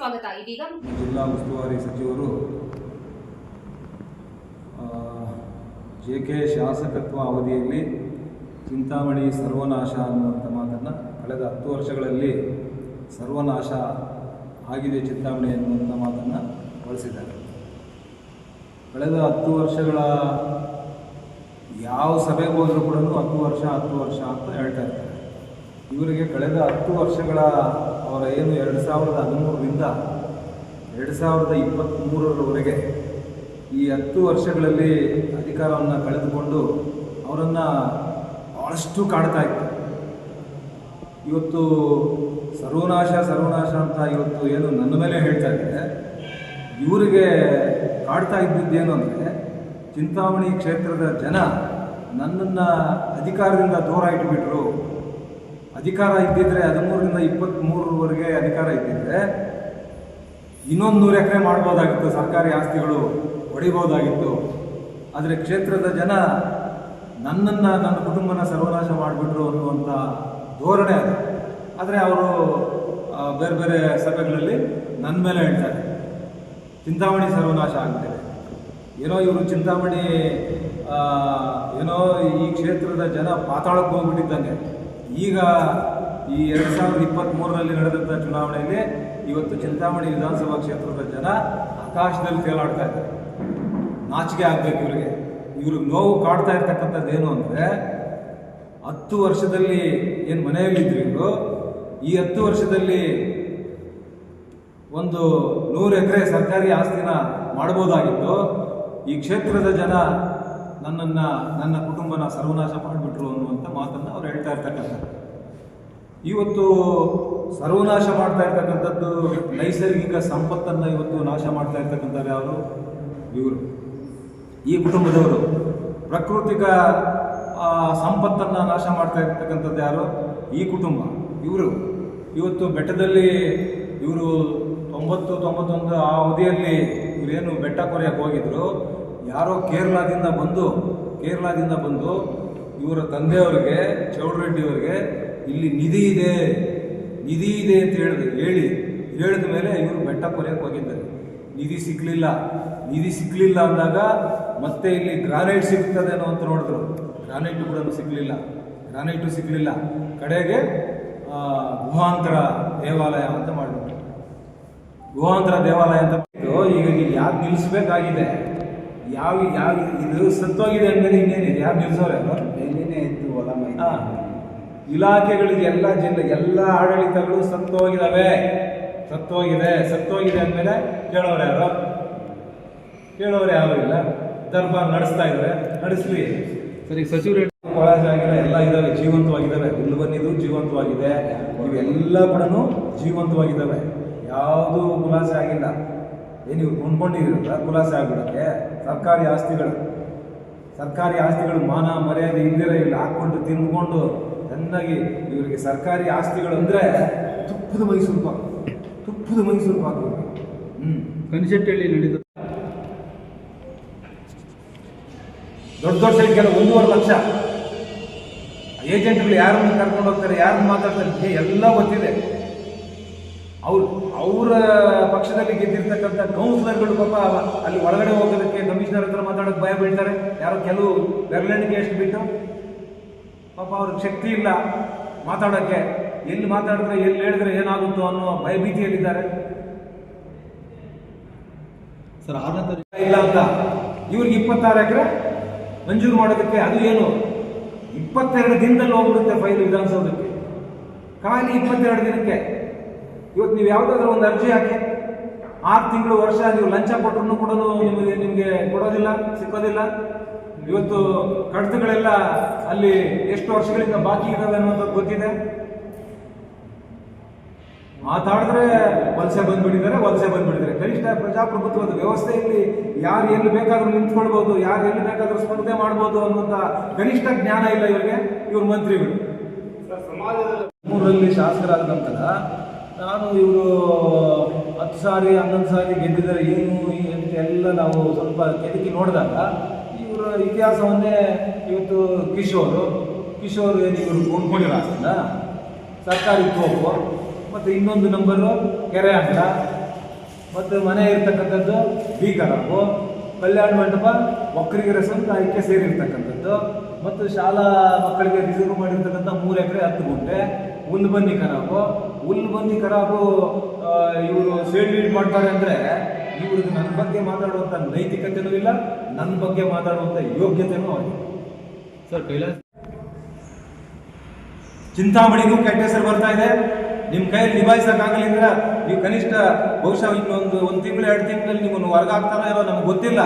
ಸ್ವಾಗತ. ಇದೀಗ ಜಿಲ್ಲಾ ಉಸ್ತುವಾರಿ ಸಚಿವರು ಜೆಕೆ ಶಾಸಕತ್ವ ಅವಧಿಯಲ್ಲಿ ಚಿಂತಾಮಣಿ ಸರ್ವನಾಶ ಅನ್ನುವಂಥ ಮಾತನ್ನು ಕಳೆದ 10 ವರ್ಷಗಳಲ್ಲಿ ಸರ್ವನಾಶ ಆಗಿದೆ ಚಿಂತಾಮಣಿ ಅನ್ನುವಂಥ ಮಾತನ್ನು ಬಳಸಿದ್ದಾರೆ. ಕಳೆದ 10 ವರ್ಷಗಳ ಯಾವ ಸಭೆಗೆ ಹೋದರೂ ಕೂಡ 10 ವರ್ಷ ಅಂತ ಹೇಳ್ತಾ ಇರ್ತಾರೆ. ಇವರಿಗೆ ಕಳೆದ 10 ವರ್ಷಗಳ ಅವರ ಏನು 2013ರಿಂದ 2023ರವರೆಗೆ ಈ 10 ವರ್ಷಗಳಲ್ಲಿ ಅಧಿಕಾರವನ್ನು ಕಳೆದುಕೊಂಡು ಅವರನ್ನು ಭಾಳಷ್ಟು ಕಾಡ್ತಾ ಇತ್ತು. ಇವತ್ತು ಸರ್ವನಾಶ ಅಂತ ಇವತ್ತು ಏನು ನನ್ನ ಮೇಲೆ ಹೇಳ್ತಾ ಇದ್ದಾರೆ. ಇವರಿಗೆ ಕಾಡ್ತಾ ಇದ್ದಿದ್ದೇನು ಅಂದರೆ, ಚಿಂತಾಮಣಿ ಕ್ಷೇತ್ರದ ಜನ ನನ್ನನ್ನು ಅಧಿಕಾರದಿಂದ ದೂರ ಇಟ್ಟುಬಿಟ್ರು. ಅಧಿಕಾರ ಇದ್ದಿದ್ರೆ 13ರಿಂದ 23ರವರೆಗೆ ಅಧಿಕಾರ ಇದ್ದಿದ್ರೆ ಇನ್ನೊಂದು 100 ಎಕರೆ ಮಾಡ್ಬೋದಾಗಿತ್ತು, ಸರ್ಕಾರಿ ಆಸ್ತಿಗಳು ಹೊಡಿಬೋದಾಗಿತ್ತು. ಆದರೆ ಕ್ಷೇತ್ರದ ಜನ ನನ್ನನ್ನು ನನ್ನ ಕುಟುಂಬನ ಸರ್ವನಾಶ ಮಾಡಿಬಿಟ್ರು ಅನ್ನುವಂಥ ಧೋರಣೆ ಅದು. ಆದರೆ ಅವರು ಬೇರೆ ಬೇರೆ ಸಭೆಗಳಲ್ಲಿ ನನ್ನ ಮೇಲೆ ಹೇಳ್ತಾರೆ ಚಿಂತಾಮಣಿ ಸರ್ವನಾಶ ಆಗ್ತಿದೆ. ಏನೋ ಇವರು ಚಿಂತಾಮಣಿ ಏನೋ ಈ ಕ್ಷೇತ್ರದ ಜನ ಪಾತಾಳಕ್ಕೆ ಹೋಗ್ಬಿಟ್ಟಿದ್ದಂಗೆ. ಈಗ ಈ 2023ರಲ್ಲಿ ನಡೆದಂಥ ಚುನಾವಣೆಯಲ್ಲಿ ಇವತ್ತು ಚಿಂತಾಮಣಿ ವಿಧಾನಸಭಾ ಕ್ಷೇತ್ರದ ಜನ ಆಕಾಶದಲ್ಲಿ ತೇಲಾಡ್ತಾ ಇದ್ದಾರೆ. ನಾಚಿಕೆ ಆಗಬೇಕು ಇವರಿಗೆ. ಇವ್ರಿಗೆ ನೋವು ಕಾಡ್ತಾ ಇರ್ತಕ್ಕಂಥದ್ದು ಏನು ಅಂದರೆ, 10 ವರ್ಷದಲ್ಲಿ ಏನು ಮನೆಯಲ್ಲಿದ್ರು ಇವರು, ಈ 10 ವರ್ಷದಲ್ಲಿ ಒಂದು 100 ಎಕರೆ ಸರ್ಕಾರಿ ಆಸ್ತಿನ ಮಾಡ್ಬೋದಾಗಿತ್ತು. ಈ ಕ್ಷೇತ್ರದ ಜನ ನನ್ನ ಕುಟುಂಬನ ಸರ್ವನಾಶ ಮಾಡಿಬಿಟ್ರು ಅನ್ನುವಂಥ ಮಾತನ್ನು ಅವ್ರು ಹೇಳ್ತಾ ಇರ್ತಕ್ಕಂಥದ್ದು. ಇವತ್ತು ಸರ್ವನಾಶ ಮಾಡ್ತಾ ಇರ್ತಕ್ಕಂಥದ್ದು ನೈಸರ್ಗಿಕ ಸಂಪತ್ತನ್ನು ಇವತ್ತು ನಾಶ ಮಾಡ್ತಾ ಇರ್ತಕ್ಕಂಥವ್ರು ಯಾರು? ಇವರು, ಈ ಕುಟುಂಬದವರು. ಪ್ರಾಕೃತಿಕ ಸಂಪತ್ತನ್ನು ನಾಶ ಮಾಡ್ತಾ ಇರ್ತಕ್ಕಂಥದ್ದು ಯಾರು? ಈ ಕುಟುಂಬ. ಇವರು ಇವತ್ತು ಬೆಟ್ಟದಲ್ಲಿ ಇವರು 90-91 ಆ ಅವಧಿಯಲ್ಲಿ ಇವರೇನು ಬೆಟ್ಟ ಕೊರೆಯಕ್ಕೆ ಹೋಗಿದ್ರು, ಯಾರೋ ಕೇರಳದಿಂದ ಬಂದು ಇವರ ತಂದೆಯವರಿಗೆ, ಚೌಡರೆಡ್ಡಿಯವರಿಗೆ ಇಲ್ಲಿ ನಿಧಿ ಇದೆ ಅಂತ ಹೇಳಿದ ಮೇಲೆ ಇವರು ಬೆಟ್ಟ ಕೊರೆಯಕ್ಕೆ ಹೋಗಿದ್ದಾರೆ. ನಿಧಿ ಸಿಕ್ಕಲಿಲ್ಲ ಅಂದಾಗ ಮತ್ತೆ ಇಲ್ಲಿ ಗ್ರಾನೈಟ್ ಸಿಗ್ತದೇನೋ ಅಂತ ನೋಡಿದ್ರು. ಗ್ರಾನೈಟು ಕೂಡ ಸಿಕ್ಕಲಿಲ್ಲ. ಕಡೆಗೆ ಗುಹಾಂತರ ದೇವಾಲಯ ಅಂತ ಮಾಡಿಬಿಟ್ರು. ಗುಹಾಂತರ ದೇವಾಲಯ ಅಂತ ಈಗ ಯಾರು ನಿಲ್ಲಿಸ್ಬೇಕಾಗಿದೆ? ಯಾವ ಇದು ಸತ್ತೋಗಿದೆ ಅಂದಮೇಲೆ ಇನ್ನೇನಿದೆ? ಯಾರು ನಿಲ್ಲಿಸೋರೆ? ಇಲಾಖೆಗಳಿಗೆ ಎಲ್ಲ ಆಡಳಿತಗಳು ಸತ್ತೋಗಿದೆ ಅಂದಮೇಲೆ ಕೇಳೋರು ಯಾರು ಇಲ್ಲ. ದರ್ಬಾರ್ ನಡೆಸ್ತಾ ಇದ್ದಾರೆ, ನಡೆಸಲಿ. ಸರಿ, ಸಚಿವರು ಕಾಲೇಜ್ ಆಗಿಲ್ಲ, ಎಲ್ಲ ಇದ್ದಾವೆ, ಜೀವಂತವಾಗಿದ್ದಾವೆ. ಹುಲ್ಲು ಬಂದಿದ್ದು ಜೀವಂತವಾಗಿದೆ, ಇವೆಲ್ಲ ಕೂಡ ಜೀವಂತವಾಗಿದ್ದಾವೆ. ಯಾವುದೂ ಖುಲಾಸೆ ಆಗಿಲ್ಲ. ನೀವು ಕೊಂಡ್ಕೊಂಡಿದ್ದೀರಲ್ಲ ಖುಲಾಸೆ ಆಗ್ಬಿಡಕ್ಕೆ. ಸರ್ಕಾರಿ ಆಸ್ತಿಗಳು ಮಾನ ಮರ್ಯಾದೆ ಇಲ್ಲ ಹಾಕ್ಕೊಂಡು ತಿಂದ್ಕೊಂಡು ಚೆನ್ನಾಗಿ ಇವರಿಗೆ ಸರ್ಕಾರಿ ಆಸ್ತಿಗಳು ಅಂದರೆ ತುಪ್ಪದ ಮೈಸೂರು ಪಾಕು. ಕನಸೆಟ್ಟಳ್ಳಿ ನಡೆದ ದೊಡ್ಡ ಸೈಟ್ಗೆಲ್ಲ 1.5 ಲಕ್ಷ ಏಜೆಂಟ್ಗಳು ಯಾರನ್ನು ಕರ್ಕೊಂಡು ಹೋಗ್ತಾರೆ, ಯಾರನ್ನು ಮಾತಾಡ್ತಾರೆ ಎಲ್ಲ ಗೊತ್ತಿದೆ. ಅವರ ಪಕ್ಷದಲ್ಲಿ ಗೆದ್ದಿರ್ತಕ್ಕಂಥ ಕೌನ್ಸಿಲರ್ಗಳು ಪಾಪ ಅಲ್ಲಿ ಒಳಗಡೆ ಹೋಗೋದಕ್ಕೆ ಕಮಿಷನರ್ ಹತ್ರ ಮಾತಾಡೋಕೆ ಭಯ ಬೀಳ್ತಾರೆ. ಯಾರೋ ಕೆಲವು ಬೆರಳೆಣಿಕೆ ಎಷ್ಟು ಬಿಟ್ಟು ಪಾಪ ಅವ್ರಿಗೆ ಶಕ್ತಿ ಇಲ್ಲ ಮಾತಾಡೋಕ್ಕೆ. ಎಲ್ಲಿ ಮಾತಾಡಿದ್ರೆ ಎಲ್ಲಿ ಹೇಳಿದ್ರೆ ಏನಾಗುತ್ತೋ ಅನ್ನೋ ಭಯಭೀತಿಯಲ್ಲಿದ್ದಾರೆ. ಸರ್, ಇಲ್ಲ ಅಂತ ಇವ್ರಿಗೆ 26 ಎಕರೆ ಮಂಜೂರು ಮಾಡೋದಕ್ಕೆ, ಅದು ಏನು 22 ದಿನದಲ್ಲಿ ಹೋಗ್ಬಿಡುತ್ತೆ ಫೈಲ್ ವಿಧಾನಸೌಧಕ್ಕೆ. ಖಾಲಿ 22 ದಿನಕ್ಕೆ. ಇವತ್ತು ನೀವು ಯಾವುದಾದ್ರೂ ಒಂದು ಅರ್ಜಿ ಹಾಕಿ 6 ತಿಂಗಳು ವರ್ಷ ನೀವು ಲಂಚ ಕೊಟ್ಟರು ಕೂಡ ನಿಮಗೆ ಸಿಕ್ಕೋದಿಲ್ಲ. ಇವತ್ತು ಕಡತಗಳೆಲ್ಲ ಅಲ್ಲಿ ಎಷ್ಟು ವರ್ಷಗಳಿಂದ ಬಾಕಿ ಇದ್ದಾವೆ ಅನ್ನೋದು ಗೊತ್ತಿದೆ. ಮಾತಾಡಿದ್ರೆ ವಲಸೆ ಬಂದ್ಬಿಟ್ಟಿದ್ದಾರೆ. ಕನಿಷ್ಠ ಪ್ರಜಾಪ್ರಭುತ್ವದ ವ್ಯವಸ್ಥೆಯಲ್ಲಿ ಯಾರು ಎಲ್ಲಿ ಬೇಕಾದ್ರೂ ನಿಂತ್ಕೊಳ್ಬೋದು, ಯಾರು ಎಲ್ಲಿ ಬೇಕಾದ್ರೂ ಸ್ಪರ್ಧೆ ಮಾಡ್ಬೋದು ಅನ್ನುವಂಥ ಕನಿಷ್ಠ ಜ್ಞಾನ ಇಲ್ಲ ಇವರಿಗೆ. ಇವ್ರ ಮಂತ್ರಿಗಳು ಸಮಾಜದಲ್ಲಿ 3ರಲ್ಲಿ ಶಾಸಕರಾದ ನಂತರ ನಾನು ಇವರು 10 ಸಾರಿ 11 ಸಾರಿ ಗೆದ್ದಿದ್ದಾರೆ ಏನು ಅಂತ ಎಲ್ಲ ನಾವು ಸ್ವಲ್ಪ ಕೆದಕಿ ನೋಡಿದಾಗ ಇವರ ಇತಿಹಾಸವನ್ನೇ ಇವತ್ತು ಕಿಶೋರ್ ಏನು ಇವರು ಕೊಂಡ್ಕೊಂಡಿರೋ ಆಸ್ತಿನ ಸರ್ಕಾರಿ ತೋಪು, ಮತ್ತು ಇನ್ನೊಂದು ನಂಬರು ಕೆರೆ ಅಂಗಳ, ಮತ್ತು ಮನೆ ಇರ್ತಕ್ಕಂಥದ್ದು ಬಿ ಖರಾಬು, ಕಲ್ಯಾಣ ಮಂಟಪ ಒಕ್ಕಲಿಗರ ಸಮುದಾಯಕ್ಕೆ ಸೇರಿರ್ತಕ್ಕಂಥದ್ದು, ಮತ್ತು ಶಾಲಾ ಮಕ್ಕಳಿಗೆ ರಿಸರ್ವ್ ಮಾಡಿರ್ತಕ್ಕಂಥ 3 ಎಕರೆ 10 ಗುಂಟೆ, ಹುಲ್ಬನ್ನಿ ಖರಾಬು. ಹುಲ್ಬನ್ನಿ ಖರಾಬು ಇವರು ಸೇಲ್ ಲೀಡ್ ಮಾಡ್ತಾರೆ ಅಂದರೆ ಇವ್ರಿಗೆ ನನ್ನ ಬಗ್ಗೆ ಮಾತಾಡುವಂಥ ನೈತಿಕತೆಯೂ ಇಲ್ಲ, ನನ್ನ ಬಗ್ಗೆ ಮಾತಾಡುವಂಥ ಯೋಗ್ಯತೆಯೂ ಆಗಿದೆ. ಸರ್ ಕೈಲಾಸ ಚಿಂತಾಮಣಿಗೂ ಕೆಟ್ಟ ಹೆಸರು ಬರ್ತಾ ಇದೆ. ನಿಮ್ಮ ಕೈಯಲ್ಲಿ ನಿಭಾಯಿಸೋಕ್ಕಾಗಲಿಲ್ಲ ನೀವು ಕನಿಷ್ಠ ಬಹುಶಃ ಇನ್ನೊಂದು 1 ತಿಂಗಳು 2 ತಿಂಗಳಲ್ಲಿ ನಿಮ್ಮನ್ನು ಹೊರಗೆ ಹಾಕ್ತಾರೋ ಏನೋ ನಮ್ಗೆ ಗೊತ್ತಿಲ್ಲ.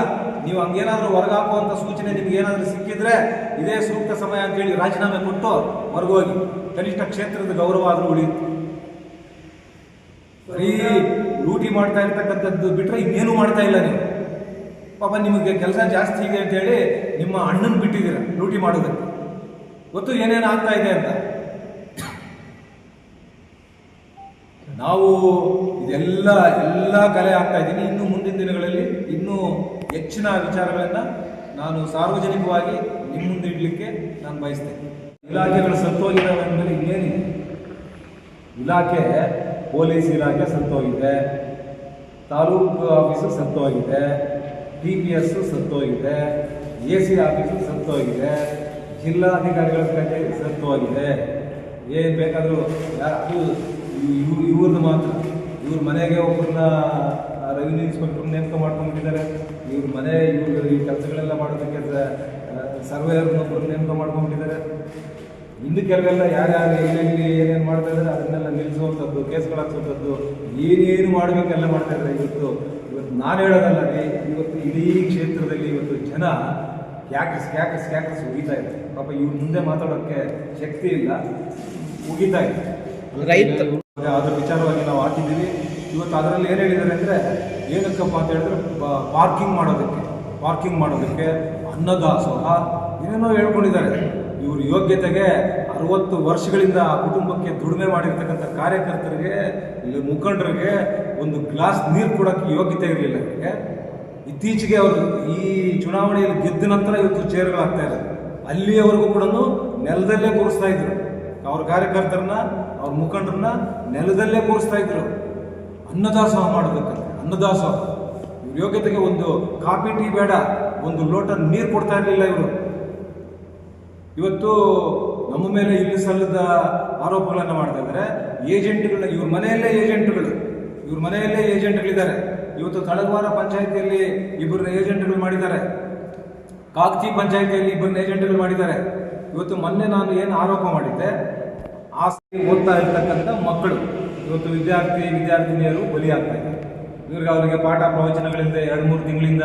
ನೀವು ಹಂಗೇನಾದರೂ ಹೊರಗೆ ಹಾಕುವಂಥ ಸೂಚನೆ ನಿಮ್ಗೆ ಏನಾದರೂ ಸಿಕ್ಕಿದ್ರೆ ಇದೇ ಸೂಕ್ತ ಸಮಯ ಅಂತೇಳಿ ರಾಜೀನಾಮೆ ಕೊಟ್ಟು ಹೊರಗೋಗಿ, ಕನಿಷ್ಠ ಕ್ಷೇತ್ರದ ಗೌರವ ಆದರೂ ಉಳಿಯುತ್ತೆ. ಬರೀ ಲೂಟಿ ಮಾಡ್ತಾ ಇರ್ತಕ್ಕಂಥದ್ದು ಬಿಟ್ಟರೆ ಇನ್ನೇನು ಮಾಡ್ತಾ ಇಲ್ಲ ನೀವು. ಪಾಪ ನಿಮಗೆ ಕೆಲಸ ಜಾಸ್ತಿ ಇದೆ ಅಂತೇಳಿ ನಿಮ್ಮ ಅಣ್ಣನ ಬಿಟ್ಟಿದ್ದೀರ ಲೂಟಿ ಮಾಡೋದಕ್ಕೆ, ಗೊತ್ತು ಏನೇನು ಆಗ್ತಾ ಇದೆ ಅಂತ. ನಾವು ಇದೆಲ್ಲ ಕಲೆ ಆಗ್ತಾ ಇದ್ದೀನಿ. ಇನ್ನು ಮುಂದಿನ ದಿನಗಳಲ್ಲಿ ಇನ್ನೂ ಹೆಚ್ಚಿನ ವಿಚಾರಗಳನ್ನು ನಾನು ಸಾರ್ವಜನಿಕವಾಗಿ ನಿಮ್ಮ ಮುಂದೆ ಇಡಲಿಕ್ಕೆ ನಾನು ಬಯಸ್ತೇನೆ. ಇಲಾಖೆಗಳು ಸತ್ತೋಗಿದ್ದಾವೆ ಅಂದಮೇಲೆ ಇನ್ನೇನಿದೆ? ಇಲಾಖೆ, ಪೊಲೀಸ್ ಇಲಾಖೆ ಸತ್ತೋಗಿದೆ, ತಾಲೂಕು ಆಫೀಸು ಸತ್ತೋಗಿದೆ, TPS ಸತ್ತೋಗಿದೆ, AC ಆಫೀಸು ಸತ್ತೋಗಿದೆ, ಜಿಲ್ಲಾಧಿಕಾರಿಗಳ ಕಚೇರಿ ಸತ್ತೋಗಿದೆ. ಏನು ಬೇಕಾದರೂ ಅದು ಇವ್ರದ್ದು ಮಾತ್ರ. ಇವ್ರ ಮನೆಗೆ ಒಬ್ಬರನ್ನ ರೆವಿನ್ಯೂ ಇನ್ಸ್ಪೆಕ್ಟರ್ ನೇಮಕ ಮಾಡ್ಕೊಂಡ್ಬಿಟ್ಟಿದ್ದಾರೆ. ಇವ್ರ ಮನೆ ಇವರು ಈ ಕೆಲಸಗಳೆಲ್ಲ ಮಾಡೋದಕ್ಕೆ ಸರ್ವೇಯರ್ನೊಬ್ಬರು ನೇಮಕ ಮಾಡ್ಕೊಂಡ್ಬಿಟ್ಟಿದ್ದಾರೆ. ಇನ್ನು ಕೆಲವೆಲ್ಲ ಯಾರ್ಯಾರು ಎಲ್ಲೆಲ್ಲಿ ಏನೇನು ಮಾಡ್ತಾ ಇದ್ದಾರೆ ಅದನ್ನೆಲ್ಲ ನಿಲ್ಲಿಸುವಂಥದ್ದು, ಕೇಸ್ಗಳು ಹಾಕ್ಸುವಂಥದ್ದು, ಏನೇನು ಮಾಡಬೇಕೆಲ್ಲ ಮಾಡ್ತಾ ಇದ್ದಾರೆ. ಇವತ್ತು ನಾನು ಹೇಳೋದಲ್ಲ ರೀ, ಇವತ್ತು ಇಡೀ ಕ್ಷೇತ್ರದಲ್ಲಿ ಇವತ್ತು ಜನ ಕ್ಯಾಕರ್ಸ್ ಉಗಿತಾ ಇದ್ದಾರೆ. ಪಾಪ ಇವ್ರ ಮುಂದೆ ಮಾತಾಡೋಕ್ಕೆ ಶಕ್ತಿ ಇಲ್ಲ, ಉಗಿತಾ ಇದೆ. ಅದರ ವಿಚಾರವಾಗಿ ನಾವು ಹಾಕಿದ್ದೀವಿ. ಇವತ್ತು ಅದರಲ್ಲಿ ಏನು ಹೇಳಿದ್ದಾರೆ ಅಂದರೆ, ಏನಕ್ಕಪ್ಪ ಅಂತ ಹೇಳಿದ್ರೆ ಪಾರ್ಕಿಂಗ್ ಮಾಡೋದಕ್ಕೆ ಅನ್ನದಾಸೋಹ ಏನೇನೋ ಹೇಳ್ಕೊಂಡಿದ್ದಾರೆ. ಇವರು ಯೋಗ್ಯತೆಗೆ 60 ವರ್ಷಗಳಿಂದ ಆ ಕುಟುಂಬಕ್ಕೆ ದುಡಿಮೆ ಮಾಡಿರ್ತಕ್ಕಂಥ ಕಾರ್ಯಕರ್ತರಿಗೆ, ಇಲ್ಲಿ ಮುಖಂಡರಿಗೆ ಒಂದು ಗ್ಲಾಸ್ ನೀರು ಕೊಡೋಕ್ಕೆ ಯೋಗ್ಯತೆ ಇರಲಿಲ್ಲ ಅವರಿಗೆ. ಇತ್ತೀಚೆಗೆ ಅವರು ಈ ಚುನಾವಣೆಯಲ್ಲಿ ಗೆದ್ದ ನಂತರ ಇವತ್ತು ಚೇರ್ಗಳಾಗ್ತಾ ಇದ್ದಾರೆ. ಅಲ್ಲಿಯವರೆಗೂ ಕೂಡ ನೆಲದಲ್ಲೇ ಕೂರಿಸ್ತಾ ಇದ್ರು ಅವ್ರ ಕಾರ್ಯಕರ್ತರನ್ನ, ಅವ್ರ ಮುಖಂಡರನ್ನ ನೆಲದಲ್ಲೇ ಕೂರಿಸ್ತಾ ಇದ್ರು ಅನ್ನದಾಸೋಹ ಮಾಡೋದಕ್ಕೆ. ಅನ್ನದಾಸೋಹ ಇವ್ರ ಯೋಗ್ಯತೆಗೆ ಒಂದು ಕಾಫಿ ಟೀ ಬೇಡ, ಒಂದು ಲೋಟ ನೀರು ಕೊಡ್ತಾ ಇರಲಿಲ್ಲ ಇವರು. ಇವತ್ತು ನಮ್ಮ ಮೇಲೆ ಇಲ್ಲಿ ಸಲ್ಲದ ಆರೋಪಗಳನ್ನು ಮಾಡ್ತಾ ಇದ್ದಾರೆ. ಏಜೆಂಟ್ಗಳನ್ನ, ಇವ್ರ ಮನೆಯಲ್ಲೇ ಏಜೆಂಟ್ಗಳಿದ್ದಾರೆ. ಇವತ್ತು ತಳಗವಾರ ಪಂಚಾಯಿತಿಯಲ್ಲಿ 2 ಏಜೆಂಟ್ಗಳು ಮಾಡಿದ್ದಾರೆ, ಕಾಕ್ತಿ ಪಂಚಾಯಿತಿಯಲ್ಲಿ 2 ಏಜೆಂಟ್ಗಳು ಮಾಡಿದ್ದಾರೆ. ಇವತ್ತು ಮೊನ್ನೆ ನಾನು ಏನು ಆರೋಪ ಮಾಡಿದ್ದೆ, ಓದ್ತಾ ಇರ್ತಕ್ಕಂಥ ಮಕ್ಕಳು ಇವತ್ತು ವಿದ್ಯಾರ್ಥಿನಿಯರು ಬಲಿಯಾಗ್ತಾ ಇದ್ದಾರೆ. ಇವ್ರಿಗೆ ಅವರಿಗೆ ಪಾಠ ಪ್ರವಚನಗಳಿಂದ 2-3 ತಿಂಗಳಿಂದ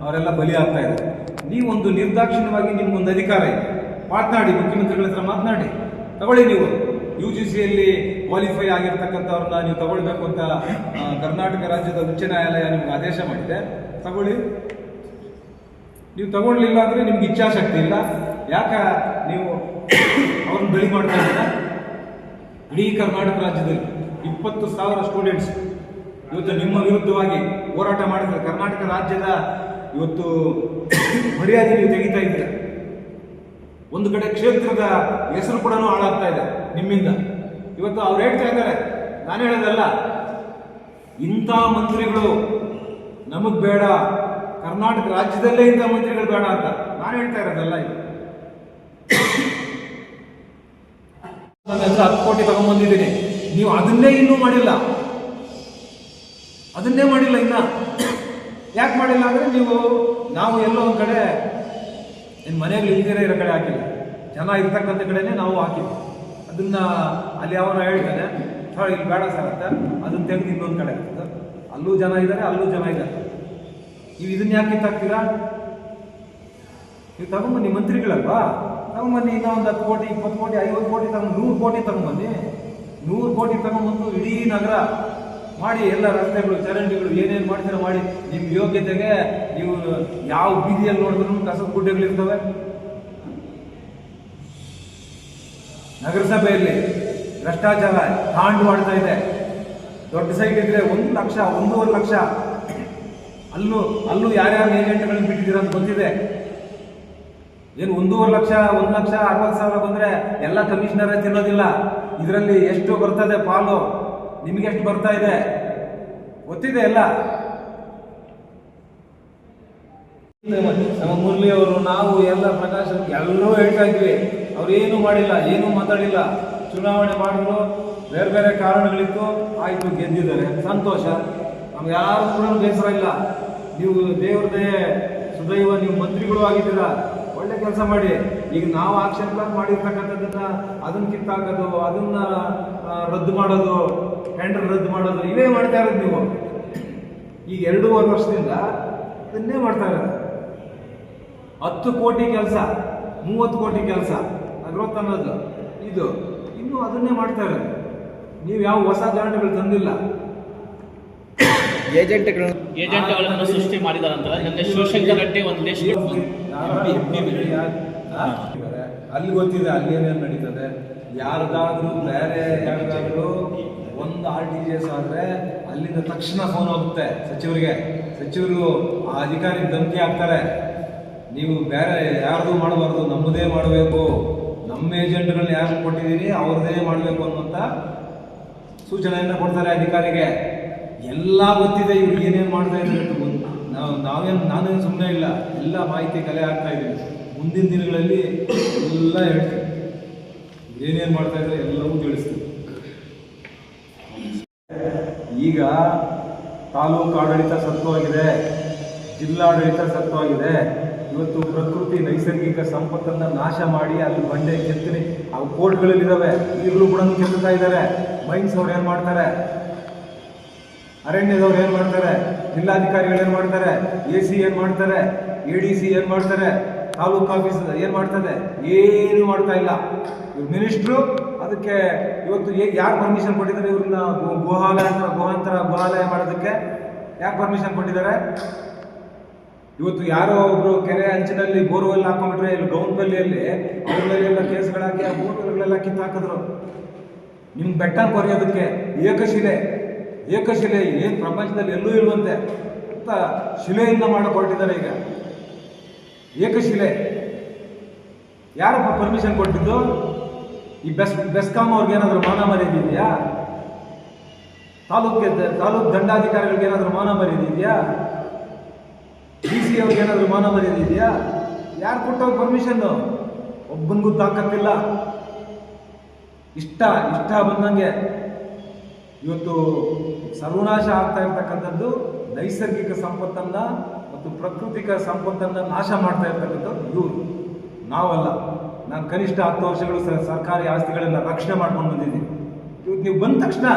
ಅವರೆಲ್ಲ ಬಲಿಯಾಗ್ತಾ ಇದ್ದಾರೆ. ನೀವೊಂದು ನಿರ್ದಾಕ್ಷಿಣ್ಯವಾಗಿ ನಿಮ್ಗೊಂದು ಅಧಿಕಾರ ಇದೆ, ಮಾತನಾಡಿ, ಮುಖ್ಯಮಂತ್ರಿಗಳ ಹತ್ರ ಮಾತನಾಡಿ, ತಗೊಳ್ಳಿ. ನೀವು UGCಯಲ್ಲಿ ಕ್ವಾಲಿಫೈ ಆಗಿರ್ತಕ್ಕಂಥವ್ರನ್ನ ನೀವು ತಗೊಳ್ಬೇಕು ಅಂತ ಕರ್ನಾಟಕ ರಾಜ್ಯದ ಉಚ್ಚ ನ್ಯಾಯಾಲಯ ನಿಮ್ಗೆ ಆದೇಶ ಮಾಡಿದೆ, ತಗೊಳ್ಳಿ. ನೀವು ತಗೊಳ್ಳಿಲ್ಲ ಅಂದರೆ ನಿಮ್ಗೆ ಇಚ್ಛಾಶಕ್ತಿ ಇಲ್ಲ. ಯಾಕೆ ನೀವು ಅವ್ರನ್ನ ಬಲಿ ಮಾಡ್ತಾ ಇದ್ದೀರಾ? ಇಡೀ ಕರ್ನಾಟಕ ರಾಜ್ಯದಲ್ಲಿ 20,000 ಸ್ಟೂಡೆಂಟ್ಸ್ ಇವತ್ತು ನಿಮ್ಮ ವಿರುದ್ಧವಾಗಿ ಹೋರಾಟ ಮಾಡಿದ್ರೆ ಕರ್ನಾಟಕ ರಾಜ್ಯದ ಇವತ್ತು ಮರ್ಯಾದೆ ನೀವು ತೆಗಿತಾ ಇದ್ದೀರ. ಒಂದು ಕಡೆ ಕ್ಷೇತ್ರದ ಹೆಸರು ಕೂಡ ಹಾಳಾಗ್ತಾ ಇದೆ ನಿಮ್ಮಿಂದ. ಇವತ್ತು ಅವ್ರು ಹೇಳ್ತಾ ಇದ್ದಾರೆ, ನಾನು ಹೇಳೋದಲ್ಲ, ಇಂಥ ಮಂತ್ರಿಗಳು ನಮಗ್ ಬೇಡ, ಕರ್ನಾಟಕ ರಾಜ್ಯದಲ್ಲೇ ಇಂಥ ಮಂತ್ರಿಗಳು ಬೇಡ ಅಂತ ನಾನು ಹೇಳ್ತಾ ಇರೋದಲ್ಲ. ಇದು ನನ್ನ ಹತ್ರ 10 ಕೋಟಿ ತಗೊಂಡ್ಬಂದಿದ್ದೀನಿ, ನೀವು ಅದನ್ನೇ ಇನ್ನೂ ಮಾಡಿಲ್ಲ. ಇನ್ನ ಯಾಕೆ ಮಾಡಿಲ್ಲ ಅಂದರೆ ನಾವು ಎಲ್ಲೋ ಒಂದು ಕಡೆ ಮನೆಗಳು ಇಲ್ದಿರ ಇರೋ ಕಡೆ ಹಾಕಿಲ್ಲ, ಜನ ಇರ್ತಕ್ಕಂಥ ಕಡೆನೇ ನಾವು ಹಾಕಿದ್ವಿ. ಅದನ್ನ ಅಲ್ಲಿ ಅವನ ಹೇಳ್ತಾನೆ, ಇಲ್ಲಿ ಬೇಡ ಸರ್ ಅಂತ, ಅದನ್ನ ತೆಗೆದು ಇನ್ನೊಂದು ಕಡೆ ಆಗ್ತದೆ. ಅಲ್ಲೂ ಜನ ಇದ್ದಾರೆ, ನೀವು ಇದನ್ನ ಯಾಕೆ ಕಿತ್ತಾಕ್ತೀರಾ? ನೀವು ತಗೊಂಬನ್ನಿ, ಮಂತ್ರಿಗಳಲ್ವಾ, ತಗೊಂಬನ್ನಿ. ಇನ್ನೂ ಒಂದು 10 ಕೋಟಿ 20 ಕೋಟಿ 50 ಕೋಟಿ 100 ಕೋಟಿ ತಗೊಂಬನ್ನಿ. 100 ಕೋಟಿ ತಗೊಂಬಂದು ಇಡೀ ನಗರ ಮಾಡಿ, ಎಲ್ಲ ರಸ್ತೆಗಳು, ಚರಂಡಿಗಳು ಏನೇನು ಮಾಡ್ತೀರ ಮಾಡಿ. ನಿಮ್ಮ ಯೋಗ್ಯತೆಗೆ ನೀವು ಯಾವ ಬೀದಿಯಲ್ಲಿ ನೋಡಿದ್ರು ಕಸದ ಗುಡ್ಡೆಗಳಿರ್ತವೆ. ನಗರಸಭೆಯಲ್ಲಿ ಭ್ರಷ್ಟಾಚಾರ ತಾಂಡವಾಡ್ತಾ ಇದೆ. ದೊಡ್ಡ ಸೈಟ್ ಇದ್ರೆ 1 ಲಕ್ಷ 1.5 ಲಕ್ಷ, ಅಲ್ಲೂ ಯಾರ್ಯಾರು ಏಜೆಂಟ್ಗಳನ್ನ ಬಿಟ್ಟಿದ್ದೀರ ಅಂತ ಗೊತ್ತಿದೆ. ಏನು 1.5 ಲಕ್ಷ 1,60,000 ಬಂದರೆ ಎಲ್ಲ ಕಮಿಷನರೇ ತಿನ್ನೋದಿಲ್ಲ. ಇದರಲ್ಲಿ ಎಷ್ಟು ಬರ್ತದೆ ಪಾಲು, ನಿಮಗೆ ಎಷ್ಟು ಬರ್ತಾ ಇದೆ? ಗೊತ್ತಿದೆ ಎಲ್ಲ. ನಮ್ಮ ಮುರಳಿ ಅವರು, ನಾವು ಎಲ್ಲ ಪ್ರಕಾಶ್ ಎಲ್ಲರೂ ಹೇಳ್ತಾ ಇದ್ವಿ, ಅವ್ರೇನು ಮಾಡಿಲ್ಲ, ಏನೂ ಮಾತಾಡಿಲ್ಲ. ಚುನಾವಣೆ ಮಾಡಿದ್ರು, ಬೇರೆ ಬೇರೆ ಕಾರಣಗಳಿತ್ತು, ಆಯಿತು, ಗೆದ್ದಿದ್ದಾರೆ, ಸಂತೋಷ. ನಮ್ಗೆ ಯಾರು ಕೂಡ ಬೇಸರ ಇಲ್ಲ. ನೀವು ದೇವ್ರದೇ ಸುದೈವ, ನೀವು ಮಂತ್ರಿಗಳು ಆಗಿದ್ದೀರಾ, ಒಳ್ಳೆ ಕೆಲಸ ಮಾಡಿ. ಈಗ ನಾವು ಆಕ್ಷನ್ ಪ್ಲಾನ್ ಮಾಡಿರ್ತಕ್ಕಂಥದ್ದನ್ನ ಅದನ್ನ ಕಿತ್ತಾಕೋದು, ಅದನ್ನ ರದ್ದು ಮಾಡೋದು, ಟೆಂಡರ್ ರದ್ದು ಮಾಡೋದು, ಇವೇ ಮಾಡ್ತಾ ಇರೋದು ನೀವು. ಈಗ 2.5 ವರ್ಷದಿಂದ ಅದನ್ನೇ ಮಾಡ್ತಾ ಇರೋದು. 10 ಕೋಟಿ ಕೆಲಸ, 30 ಕೋಟಿ ಕೆಲಸ, ಗ್ರೋತ್ ಅನ್ನೋದು ಇದು, ಇನ್ನೂ ಅದನ್ನೇ ಮಾಡ್ತಾ ಇರೋದು. ನೀವು ಯಾವ ಹೊಸ ಧಾರಣೆಗಳು ತಂದಿಲ್ಲ. ಏಜೆಂಟ್ಗಳನ್ನು ಸೃಷ್ಟಿ ಮಾಡಿದಾರಂತಲ್ಲ. ನಿನ್ನೆ ಶಿವಶಂಕರ್ ರೆಡ್ಡಿ ಒಂದು ಅಲ್ಲಿ ಗೊತ್ತಿದೆ ಅಲ್ಲಿ ಏನೇನು ನಡೀತದೆ. ಯಾರಿಗಾದ್ರೂ ಬೇರೆ ಯಾರಿಗಾದ್ರೂ ಒಂದು RTGS ಆದರೆ ಅಲ್ಲಿಂದ ತಕ್ಷಣ ಫೋನ್ ಹೋಗುತ್ತೆ ಸಚಿವರಿಗೆ. ಸಚಿವರು ಆ ಅಧಿಕಾರಿಗೆ ಧಮಕಿ ಹಾಕ್ತಾರೆ, ನೀವು ಬೇರೆ ಯಾರ್ದು ಮಾಡಬಾರ್ದು, ನಮ್ಮದೇ ಮಾಡಬೇಕು, ನಮ್ಮ ಏಜೆಂಟ್ಗಳನ್ನ ಯಾರು ಕೊಟ್ಟಿದ್ದೀರಿ ಅವ್ರದ್ದೇ ಮಾಡಬೇಕು ಅನ್ನುವಂಥ ಸೂಚನೆಯನ್ನು ಕೊಡ್ತಾರೆ ಅಧಿಕಾರಿಗೆ. ಎಲ್ಲ ಗೊತ್ತಿದೆ ಇವ್ರು ಏನೇನು ಮಾಡ್ತಾ ಇದ್ದಾರೆ. ನಾನೇನು ಸುಮ್ಮನೆ ಇಲ್ಲ, ಎಲ್ಲ ಮಾಹಿತಿ ಕಲೆ ಹಾಕ್ತಾ ಇದ್ದೀವಿ. ಮುಂದಿನ ದಿನಗಳಲ್ಲಿ ಎಲ್ಲ ಹೇಳ್ತೀವಿ, ಏನೇನು ಮಾಡ್ತಾ ಇದ್ದಾರೆ ಎಲ್ಲವೂ ತಿಳಿಸ್ತೀವಿ. ಈಗ ತಾಲೂಕು ಆಡಳಿತ ಸತ್ವವಾಗಿದೆ, ಜಿಲ್ಲಾಡಳಿತ ಸತ್ವವಾಗಿದೆ. ಇವತ್ತು ಪ್ರಕೃತಿ ನೈಸರ್ಗಿಕ ಸಂಪತ್ತನ್ನು ನಾಶ ಮಾಡಿ ಅಲ್ಲಿ ಬಂಡೆ ಕೆತ್ತನೆ ಅವು ಕೋರ್ಟ್ಗಳಲ್ಲಿದ್ದಾವೆ, ಈಗಲೂ ಕೂಡ ಕೆತ್ತುತ್ತಾ ಇದ್ದಾರೆ. ಮೈನ್ಸ್ ಅವ್ರು ಏನು ಮಾಡ್ತಾರೆ, ಅರಣ್ಯದವ್ರು ಏನು ಮಾಡ್ತಾರೆ, ಜಿಲ್ಲಾಧಿಕಾರಿಗಳು ಏನು ಮಾಡ್ತಾರೆ, AC ಏನು ಮಾಡ್ತಾರೆ, ADC ಏನು ಮಾಡ್ತಾರೆ, ತಾಲೂಕು ಆಫೀಸ್ ಏನು ಮಾಡ್ತದೆ, ಏನು ಮಾಡ್ತಾ ಇಲ್ಲ. ಇವ್ರು ಮಿನಿಸ್ಟ್ರು ಅದಕ್ಕೆ ಇವತ್ತು ಯಾರು ಪರ್ಮಿಷನ್ ಕೊಟ್ಟಿದ್ದಾರೆ ಇವ್ರನ್ನ ಗುಹಾಲಯ ಮಾಡೋದಕ್ಕೆ? ಯಾರು ಪರ್ಮಿಷನ್ ಕೊಟ್ಟಿದ್ದಾರೆ? ಇವತ್ತು ಯಾರೋ ಒಬ್ರು ಕೆರೆ ಅಂಚಿನಲ್ಲಿ ಬೋರ್ವೆಲ್ ಹಾಕೊಂಡ್ಬಿಟ್ರೆ ಇಲ್ಲಿ ಗೌನ್ಪಲ್ಲಿಯಲ್ಲಿ ಅವ್ರ ಮೇಲೆ ಎಲ್ಲ ಕೇಸ್ಗಳಾಕಿ ಆ ಬೋರ್ವೆಲ್ಗಳೆಲ್ಲ ಕಿತ್ತಾಕಿದ್ರು. ನಿಮ್ಗೆ ಬೆಟ್ಟ ಕೊರೆಯೋದಕ್ಕೆ ಏಕಶಿಲೆ ಏನು ಪ್ರಪಂಚದಲ್ಲಿ ಎಲ್ಲೂ ಇರುವಂತೆ ಅಂತ ಶಿಲೆಯಿಂದ ಮಾಡಿಕೊಟ್ಟಿದ್ದಾರೆ. ಈಗ ಏಕಶಿಲೆ ಯಾರು ಪರ್ಮಿಷನ್ ಕೊಟ್ಟಿದ್ದು? ಈ ಬೆಸ್ಕಾಂ ಅವ್ರಿಗೆ ಏನಾದರೂ ಮಾನ ಮರ್ಯಾದೆ ಇದೆಯಾ? ತಾಲೂಕು ದಂಡಾಧಿಕಾರಿಗಳಿಗೆ ಏನಾದರೂ ಮಾನ ಮರ್ಯಾದೆ ಇದೆಯಾ? DC ಅವ್ರಿಗೆ ಏನಾದರೂ ಮಾನ ಮರ್ಯಾದೆ ಇದೆಯಾ? ಯಾರು ಕೊಟ್ಟವ್ರು ಪರ್ಮಿಷನ್ನು? ಒಬ್ಬನಿಗೂ ತಾಕತ್ತಿಲ್ಲ. ಇಷ್ಟ ಬಂದಂಗೆ ಇವತ್ತು ಸರ್ವನಾಶ ಆಗ್ತಾ ಇರ್ತಕ್ಕಂಥದ್ದು ನೈಸರ್ಗಿಕ ಸಂಪತ್ತನ್ನು ಮತ್ತು ಪ್ರಾಕೃತಿಕ ಸಂಪತ್ತನ್ನು ನಾಶ ಮಾಡ್ತಾ ಇರ್ತಕ್ಕಂಥದ್ದು ಇವರು, ನಾವಲ್ಲ. ನಾನು ಕನಿಷ್ಠ 10 ವರ್ಷಗಳು ಸರ್ಕಾರಿ ಆಸ್ತಿಗಳೆಲ್ಲ ರಕ್ಷಣೆ ಮಾಡ್ಕೊಂಡು ಬಂದಿದ್ದೀನಿ. ಇವತ್ತು ನೀವು ಬಂದ ತಕ್ಷಣ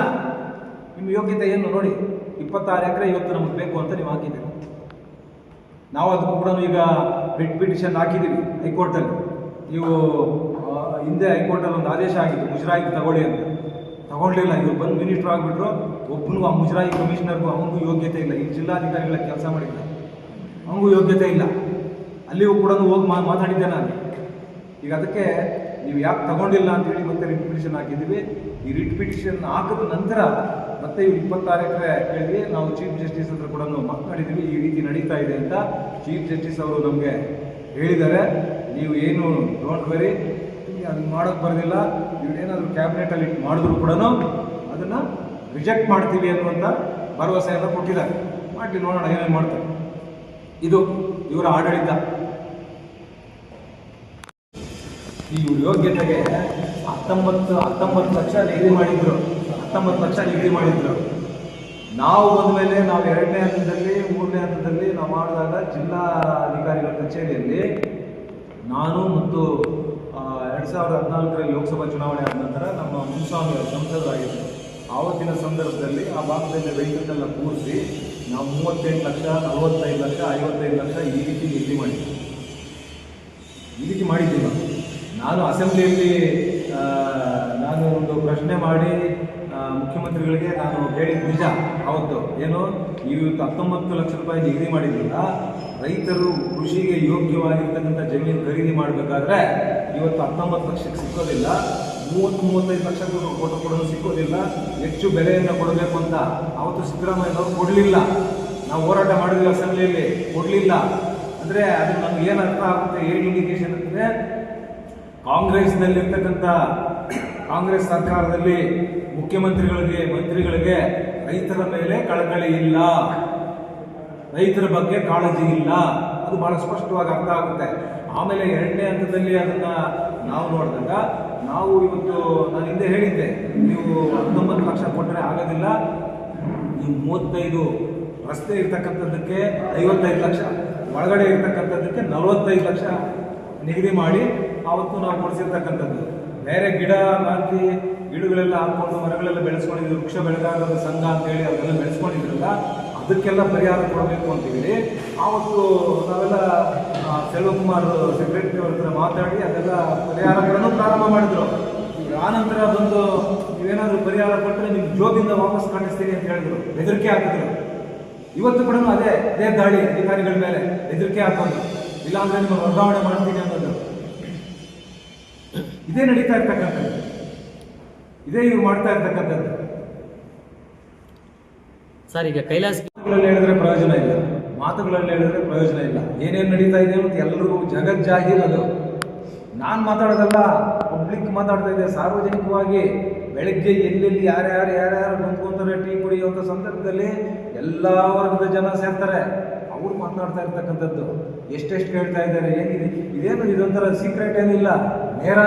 ನಿಮ್ಮ ಯೋಗ್ಯತೆ ಏನು ನೋಡಿ. 26 ಎಕರೆ ಇವತ್ತು ನಮಗೆ ಬೇಕು ಅಂತ ನೀವು ಹಾಕಿದ್ದೀರಿ. ನಾವು ಅದಕ್ಕೂ ಕೂಡ ಈಗ ರಿಟ್ ಪಿಟಿಷನ್ ಹಾಕಿದ್ದೀವಿ ಹೈಕೋರ್ಟಲ್ಲಿ. ನೀವು ಹಿಂದೆ ಹೈಕೋರ್ಟಲ್ಲಿ ಒಂದು ಆದೇಶ ಆಗಿತ್ತು, ಮುಜರಾಯಿ ತಗೊಳ್ಳಿ ಅಂತ. ತಗೊಳ್ಳಿಲ್ಲ. ಇವ್ರು ಬಂದು ಮಿನಿಸ್ಟ್ರು ಆಗಿಬಿಟ್ರು. ಒಬ್ಬನಿಗೂ ಆ ಮುಜರಾಯಿ ಕಮಿಷನರ್ಗೂ ಅವನಿಗೂ ಯೋಗ್ಯತೆ ಇಲ್ಲ. ಈ ಜಿಲ್ಲಾಧಿಕಾರಿಗಳ ಕೆಲಸ ಮಾಡಿದ್ದ ಅವನಿಗೂ ಯೋಗ್ಯತೆ ಇಲ್ಲ. ಅಲ್ಲಿಯೂ ಕೂಡ ಹೋಗಿ ಮಾತಾಡಿದ್ದೆ ನಾನು. ಈಗ ಅದಕ್ಕೆ ನೀವು ಯಾಕೆ ತಗೊಂಡಿಲ್ಲ ಅಂತೇಳಿ ಮತ್ತೆ ರಿಟ್ ಪಿಟಿಷನ್ ಹಾಕಿದ್ದೀವಿ. ಈ ರಿಟ್ ಪಿಟಿಷನ್ ಹಾಕಿದ ನಂತರ ಮತ್ತೆ ಇವ್ರು 26 ಎಕರೆ ಕೇಳಿದ್ವಿ. ನಾವು ಚೀಫ್ ಜಸ್ಟಿಸ್ ಹತ್ರ ಕೂಡ ಮಾತನಾಡಿದ್ದೀವಿ, ಈ ರೀತಿ ನಡೀತಾ ಇದೆ ಅಂತ. ಚೀಫ್ ಜಸ್ಟಿಸ್ ಅವರು ನಮಗೆ ಹೇಳಿದ್ದಾರೆ, ನೀವು ಏನು ಡೋಂಟ್ ವೆರಿ, ಅದನ್ನು ಮಾಡೋಕ್ಕೆ ಬರೋದಿಲ್ಲ. ಇವ್ರೇನಾದರೂ ಕ್ಯಾಬಿನೆಟಲ್ಲಿ ಇಟ್ಟು ಮಾಡಿದ್ರು ಕೂಡ ಅದನ್ನು ರಿಜೆಕ್ಟ್ ಮಾಡ್ತೀವಿ ಅನ್ನುವಂಥ ಭರವಸೆಯನ್ನು ಕೊಟ್ಟಿದ್ದಾರೆ. ಮಾಡಲಿ, ನೋಡೋಣ ಏನೇನು ಮಾಡ್ತಾರೆ. ಇದು ಇವರ ಆಡಳಿತ. ಈ ಯೋಗ್ಯತೆಗೆ 19 ಲಕ್ಷ ನಿಗದಿ ಮಾಡಿದ್ರು. 19 ಲಕ್ಷ ನಿಗದಿ ಮಾಡಿದ್ರು. ನಾವು ಬಂದ ಮೇಲೆ ನಾವು 2ನೇ ಹಂತದಲ್ಲಿ 3ನೇ ಹಂತದಲ್ಲಿ ನಾವು ಮಾಡಿದಾಗ ಜಿಲ್ಲಾಧಿಕಾರಿಗಳ ಕಚೇರಿಯಲ್ಲಿ ನಾನು ಮತ್ತು 2014ರಲ್ಲಿ ಲೋಕಸಭಾ ಚುನಾವಣೆ ಆದ ನಂತರ ನಮ್ಮ ಮುನ್ಸ್ವಾಮಿ ಸಂಸದರಾಗಿದ್ದರು. ಆವತ್ತಿನ ಸಂದರ್ಭದಲ್ಲಿ ಆ ಭಾಗದಲ್ಲಿ ರೈತರನ್ನೆಲ್ಲ ಕೂರಿಸಿ ನಾವು 38 ಲಕ್ಷ, 45 ಲಕ್ಷ, 55 ಲಕ್ಷ ಈ ರೀತಿ ನಿಗದಿ ಮಾಡಿದ್ವಿ. ಈ ರೀತಿ ಮಾಡಿದ್ದೀವಿ. ನಾನು ಅಸೆಂಬ್ಲಿಯಲ್ಲಿ ನಾನು ಒಂದು ಪ್ರಶ್ನೆ ಮಾಡಿ ಮುಖ್ಯಮಂತ್ರಿಗಳಿಗೆ ನಾನು ಹೇಳಿದ ನಿಜ ಅವತ್ತು. ಏನು, ಇವತ್ತು 19 ಲಕ್ಷ ರೂಪಾಯಿ ನಿಗದಿ ಮಾಡಿದ್ರಿಂದ ರೈತರು ಕೃಷಿಗೆ ಯೋಗ್ಯವಾಗಿರ್ತಕ್ಕಂಥ ಜಮೀನು ಖರೀದಿ ಮಾಡಬೇಕಾದ್ರೆ ಇವತ್ತು 19 ಲಕ್ಷಕ್ಕೆ ಸಿಕ್ಕೋದಿಲ್ಲ, 30-35 ಲಕ್ಷ ಕೊಟ್ಟು ಕೊಡೋದು ಸಿಕ್ಕೋದಿಲ್ಲ. ಹೆಚ್ಚು ಬೆಲೆಯನ್ನು ಕೊಡಬೇಕು ಅಂತ ಅವತ್ತು ಸಿದ್ದರಾಮಯ್ಯನವರು ಕೊಡಲಿಲ್ಲ. ನಾವು ಹೋರಾಟ ಮಾಡಿದ್ವಿ ಅಸೆಂಬ್ಲಿಯಲ್ಲಿ, ಕೊಡಲಿಲ್ಲ. ಅಂದರೆ ಅದು ನಮ್ಗೆ ಏನು ಅರ್ಥ ಆಗುತ್ತೆ, ಏನು ಇಂಡಿಕೇಶನ್ ಅಂದರೆ ಕಾಂಗ್ರೆಸ್ನಲ್ಲಿರ್ತಕ್ಕಂಥ ಕಾಂಗ್ರೆಸ್ ಸರ್ಕಾರದಲ್ಲಿ ಮುಖ್ಯಮಂತ್ರಿಗಳಿಗೆ ಮಂತ್ರಿಗಳಿಗೆ ರೈತರ ಮೇಲೆ ಕಳಕಳಿ ಇಲ್ಲ, ರೈತರ ಬಗ್ಗೆ ಕಾಳಜಿ ಇಲ್ಲ. ಅದು ಬಹಳ ಸ್ಪಷ್ಟವಾಗಿ ಅರ್ಥ ಆಗುತ್ತೆ. ಆಮೇಲೆ ಎರಡನೇ ಹಂತದಲ್ಲಿ ಅದನ್ನ ನಾವು ನೋಡಿದಾಗ ನಾವು ಇವತ್ತು ನಾನು ಹಿಂದೆ ಹೇಳಿದ್ದೆ, ನೀವು 19 ಲಕ್ಷ ಕೊಟ್ಟರೆ ಆಗೋದಿಲ್ಲ, ನೀವು 35 ರಸ್ತೆ ಇರ್ತಕ್ಕಂಥದ್ದಕ್ಕೆ 55 ಲಕ್ಷ, ಒಳಗಡೆ ಇರ್ತಕ್ಕಂಥದ್ದಕ್ಕೆ 45 ಲಕ್ಷ ನಿಗದಿ ಮಾಡಿ ಆವತ್ತು ನಾವು ಕೊಡಿಸಿರ್ತಕ್ಕಂಥದ್ದು. ಬೇರೆ ಗಿಡಗಳೆಲ್ಲ ಹಾಕೊಂಡು ಮರಗಳೆಲ್ಲ ಬೆಳೆಸ್ಕೊಂಡಿದ್ರು, ವೃಕ್ಷ ಬೆಳೆಗಾರರ ಸಂಘ ಅಂತೇಳಿ ಅವರೆಲ್ಲ ಬೆಳೆಸ್ಕೊಂಡಿದ್ರಲ್ಲ, ಅದಕ್ಕೆಲ್ಲ ಪರಿಹಾರ ಕೊಡಬೇಕು ಅಂತೇಳಿ ಆವತ್ತು ನಾವೆಲ್ಲ ಸೆಲ್ವಕುಮಾರ್ ಸೆಕ್ರೆಟರಿ ಅವ್ರ ಹತ್ರ ಮಾತಾಡಿ ಅದೆಲ್ಲ ಪರಿಹಾರಗಳನ್ನು ಪ್ರಾರಂಭ ಮಾಡಿದ್ರು. ಆನಂತರ ಬಂದು ನೀವೇನಾದರೂ ಪರಿಹಾರ ಕೊಟ್ಟರೆ ನಿಮ್ಮ ಜೋಬಿಂದ ವಾಪಸ್ ಕಳಿಸ್ತೀನಿ ಅಂತ ಹೇಳಿದ್ರು, ಬೆದರಿಕೆ ಹಾಕಿದ್ರು. ಇವತ್ತು ಕೂಡ ಅದೇ ದಾಳಿ ಅಧಿಕಾರಿಗಳ ಮೇಲೆ ಬೆದರಿಕೆ ಹಾಕೊಂಡು, ಇಲ್ಲಾಂದ್ರೆ ನಿಮ್ಮ ವರ್ಗಾವಣೆ ಮಾಡ್ತೀನಿ ಅನ್ನೋದು ಇದೇ ನಡೀತಾ ಇರ್ತಕ್ಕಂಥದ್ದು, ಇದೇ ಇವ್ರು ಮಾಡ್ತಾ ಇರ್ತಕ್ಕಂಥದ್ದು. ಸರ್, ಈಗ ಕೈಲಾಸ ಹೇಳಿದ್ರೆ ಪ್ರಯೋಜನ ಇಲ್ಲ, ಮಾತುಗಳಲ್ಲಿ ಹೇಳಿದ್ರೆ ಪ್ರಯೋಜನ ಇಲ್ಲ. ಏನೇನು ನಡೀತಾ ಇದೆ ಅಂತ ಎಲ್ಲರಿಗೂ ಜಗಜ್ಜಾಹೀರ್ ಅದು. ನಾನು ಮಾತಾಡೋದಲ್ಲ, ಪಬ್ಲಿಕ್ ಮಾತಾಡ್ತಾ ಇದೆ. ಸಾರ್ವಜನಿಕವಾಗಿ ಬೆಳಗ್ಗೆ ಎಲ್ಲೆಲ್ಲಿ ಯಾರ್ಯಾರು ಬಂದ್ಕೊಂತಾರೆ, ಟೀ ಕುಡಿಯುವಂಥ ಸಂದರ್ಭದಲ್ಲಿ ಎಲ್ಲ ವರ್ಗದ ಜನ ಸೇರ್ತಾರೆ, ಅವ್ರು ಮಾತನಾಡ್ತಾ ಇರ್ತಕ್ಕಂಥದ್ದು. ಎಷ್ಟೆಷ್ಟು ಕೇಳ್ತಾ ಇದ್ದಾರೆ, ಏನಿದೆ ಇದೇನು, ಇದೊಂಥರ ಸೀಕ್ರೆಟ್ ಏನಿಲ್ಲ, ನೇರ